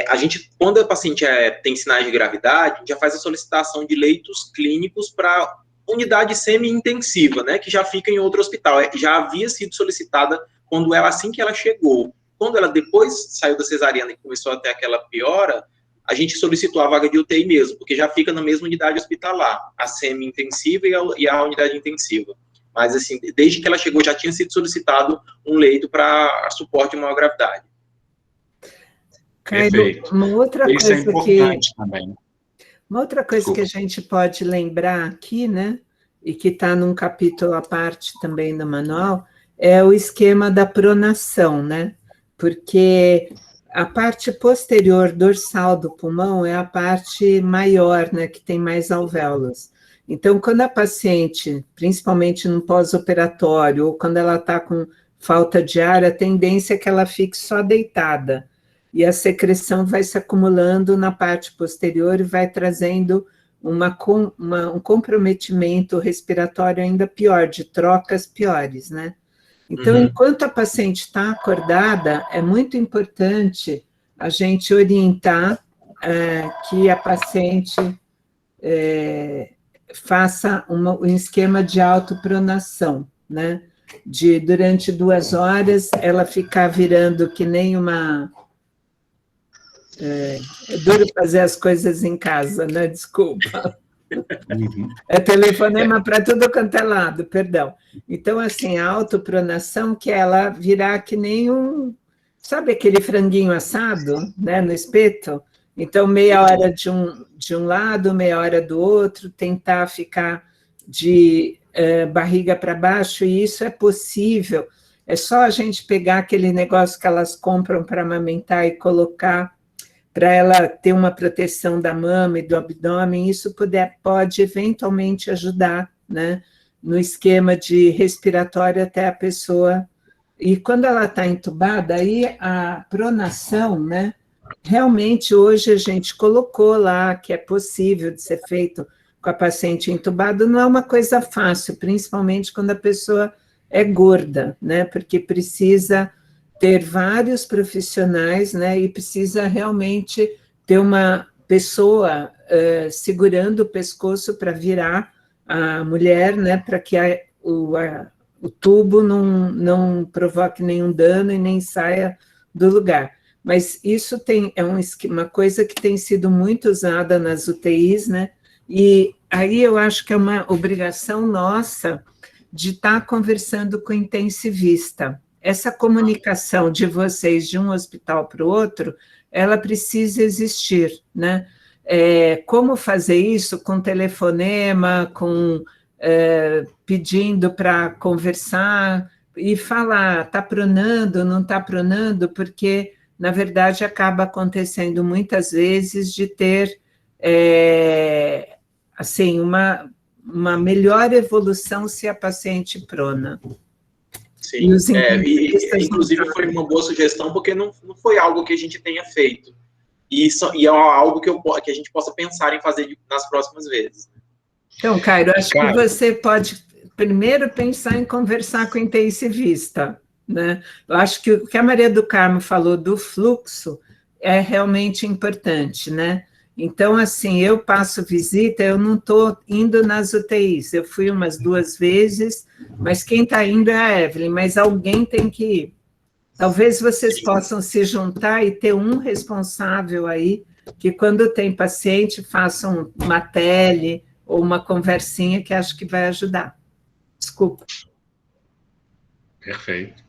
a gente, quando a paciente tem sinais de gravidade, a gente já faz a solicitação de leitos clínicos para unidade semi-intensiva, né, que já fica em outro hospital. Já havia sido solicitada assim que ela chegou. Quando ela depois saiu da cesariana e começou a ter aquela piora, a gente solicitou a vaga de UTI mesmo, porque já fica na mesma unidade hospitalar, a semi-intensiva e a unidade intensiva. Mas, assim, desde que ela chegou, já tinha sido solicitado um leito para suporte de maior gravidade. Cairo, uma outra Isso coisa é importante também. Uma outra coisa Desculpa. que a gente pode lembrar aqui, né, e que está num capítulo à parte também do manual, é o esquema da pronação, né? Porque a parte posterior dorsal do pulmão é a parte maior, né, que tem mais alvéolos. Então, quando a paciente, principalmente no pós-operatório, ou quando ela está com falta de ar, a tendência é que ela fique só deitada, e a secreção vai se acumulando na parte posterior e vai trazendo um comprometimento respiratório ainda pior, de trocas piores, né? Então, enquanto a paciente está acordada, é muito importante a gente orientar que a paciente faça um esquema de autopronação, né? De, durante 2 horas, ela ficar virando que nem uma... É duro fazer as coisas em casa, né? Desculpa. É telefonema para tudo quanto é lado, perdão. Então, assim, a autopronação, que ela virar que nem um... Sabe aquele franguinho assado, né, no espeto? Então, meia hora de um lado, meia hora do outro, tentar ficar de barriga para baixo, e isso é possível. É só a gente pegar aquele negócio que elas compram para amamentar e colocar para ela ter uma proteção da mama e do abdômen, isso pode eventualmente ajudar, né, no esquema de respiratório até a pessoa. E quando ela está entubada, aí a pronação, né, realmente hoje a gente colocou lá que é possível de ser feito com a paciente entubada, não é uma coisa fácil, principalmente quando a pessoa é gorda, né, porque precisa ter vários profissionais, né, e precisa realmente ter uma pessoa segurando o pescoço para virar a mulher, né, para que o tubo não provoque nenhum dano e nem saia do lugar. Mas isso é uma coisa que tem sido muito usada nas UTIs, né, e aí eu acho que é uma obrigação nossa de estar conversando com o intensivista. Essa comunicação de vocês de um hospital para o outro, ela precisa existir, né? Como fazer isso? Com telefonema, pedindo para conversar e falar, está pronando, não está pronando, porque, na verdade, acaba acontecendo muitas vezes de ter, assim, uma melhor evolução se a paciente prona. Sim, inclusive foi uma boa sugestão, porque não foi algo que a gente tenha feito. E é algo que a gente possa pensar em fazer nas próximas vezes. Então, Cairo, acho que você pode primeiro pensar em conversar com o intensivista, né? Eu acho que o que a Maria do Carmo falou do fluxo é realmente importante, né? Então, assim, eu passo visita, eu não estou indo nas UTIs, eu fui umas 2 vezes, mas quem está indo é a Evelyn, mas alguém tem que ir. Talvez vocês possam se juntar e ter um responsável aí, que quando tem paciente, façam uma tele ou uma conversinha, que acho que vai ajudar. Desculpa. Perfeito.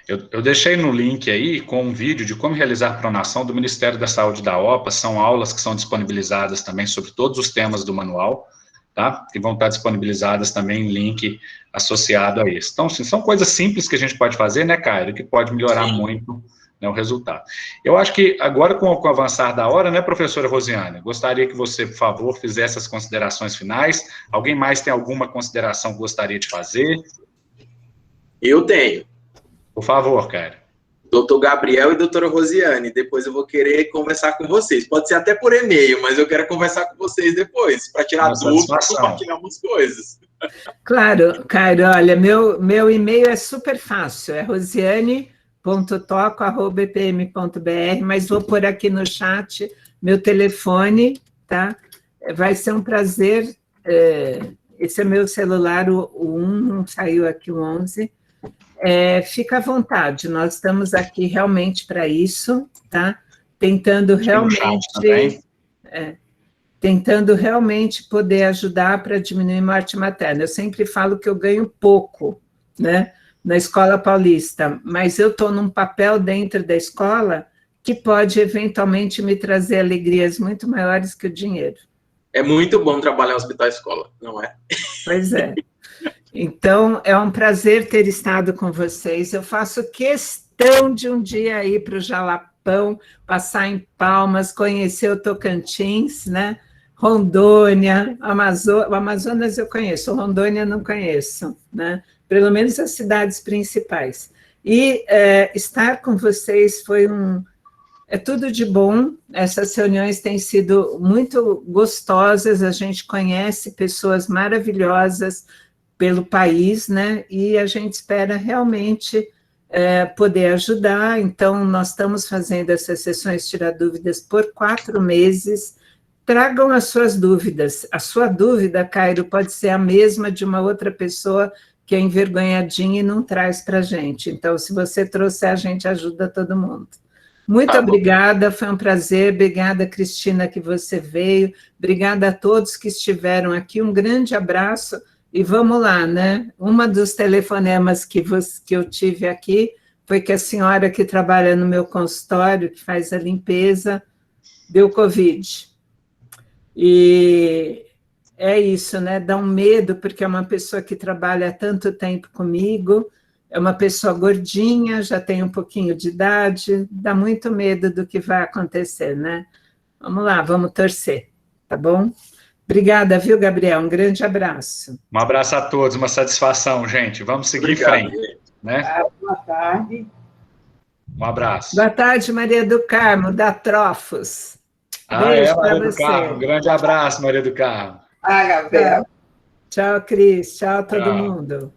Eu deixei no link aí com um vídeo de como realizar pronação do Ministério da Saúde da OPA, são aulas que são disponibilizadas também sobre todos os temas do manual, tá? E vão estar disponibilizadas também em link associado a isso. Então, assim, são coisas simples que a gente pode fazer, né, Caio, que pode melhorar muito, né, o resultado. Eu acho que agora, com o avançar da hora, né, professora Rosiane, gostaria que você, por favor, fizesse as considerações finais. Alguém mais tem alguma consideração que gostaria de fazer? Eu tenho. Por favor, cara. Doutor Gabriel e doutora Rosiane, depois eu vou querer conversar com vocês. Pode ser até por e-mail, mas eu quero conversar com vocês depois, para tirar dúvidas e compartilhar umas coisas. Claro, Cairo, olha, meu e-mail é super fácil, é rosiane.toco@epm.br, mas vou pôr aqui no chat meu telefone, tá? Vai ser um prazer, esse é meu celular, o 1, não saiu aqui o 11, fica à vontade, nós estamos aqui realmente para isso, tá? tentando No chat também. tentando realmente poder ajudar para diminuir morte materna. Eu sempre falo que eu ganho pouco, né, na Escola Paulista, mas eu estou num papel dentro da escola que pode eventualmente me trazer alegrias muito maiores que o dinheiro. É muito bom trabalhar em hospital-escola, não é? Pois é. Então, é um prazer ter estado com vocês. Eu faço questão de um dia ir para o Jalapão, passar em Palmas, conhecer o Tocantins, né? Rondônia, o Amazonas eu conheço, Rondônia não conheço, né? Pelo menos as cidades principais. E estar com vocês foi é tudo de bom. Essas reuniões têm sido muito gostosas, a gente conhece pessoas maravilhosas pelo país, né? E a gente espera realmente poder ajudar. Então, nós estamos fazendo essas sessões Tirar Dúvidas por 4 meses. Tragam as suas dúvidas. A sua dúvida, Cairo, pode ser a mesma de uma outra pessoa que é envergonhadinha e não traz para a gente. Então, se você trouxer, a gente ajuda todo mundo. Muito obrigada, foi um prazer. Obrigada, Cristina, que você veio. Obrigada a todos que estiveram aqui. Um grande abraço. E vamos lá, né? Uma dos telefonemas que eu tive aqui foi que a senhora que trabalha no meu consultório, que faz a limpeza, deu Covid. E é isso, né? Dá um medo, porque é uma pessoa que trabalha há tanto tempo comigo, é uma pessoa gordinha, já tem um pouquinho de idade, dá muito medo do que vai acontecer, né? Vamos lá, vamos torcer, tá bom? Obrigada, viu, Gabriel? Um grande abraço. Um abraço a todos, uma satisfação, gente. Vamos seguir em frente, né? Boa tarde. Um abraço. Boa tarde, Maria do Carmo, da Trofos. Maria do Carmo. Um grande abraço, Maria do Carmo. Gabriel. Tchau, Cris. Tchau, todo mundo.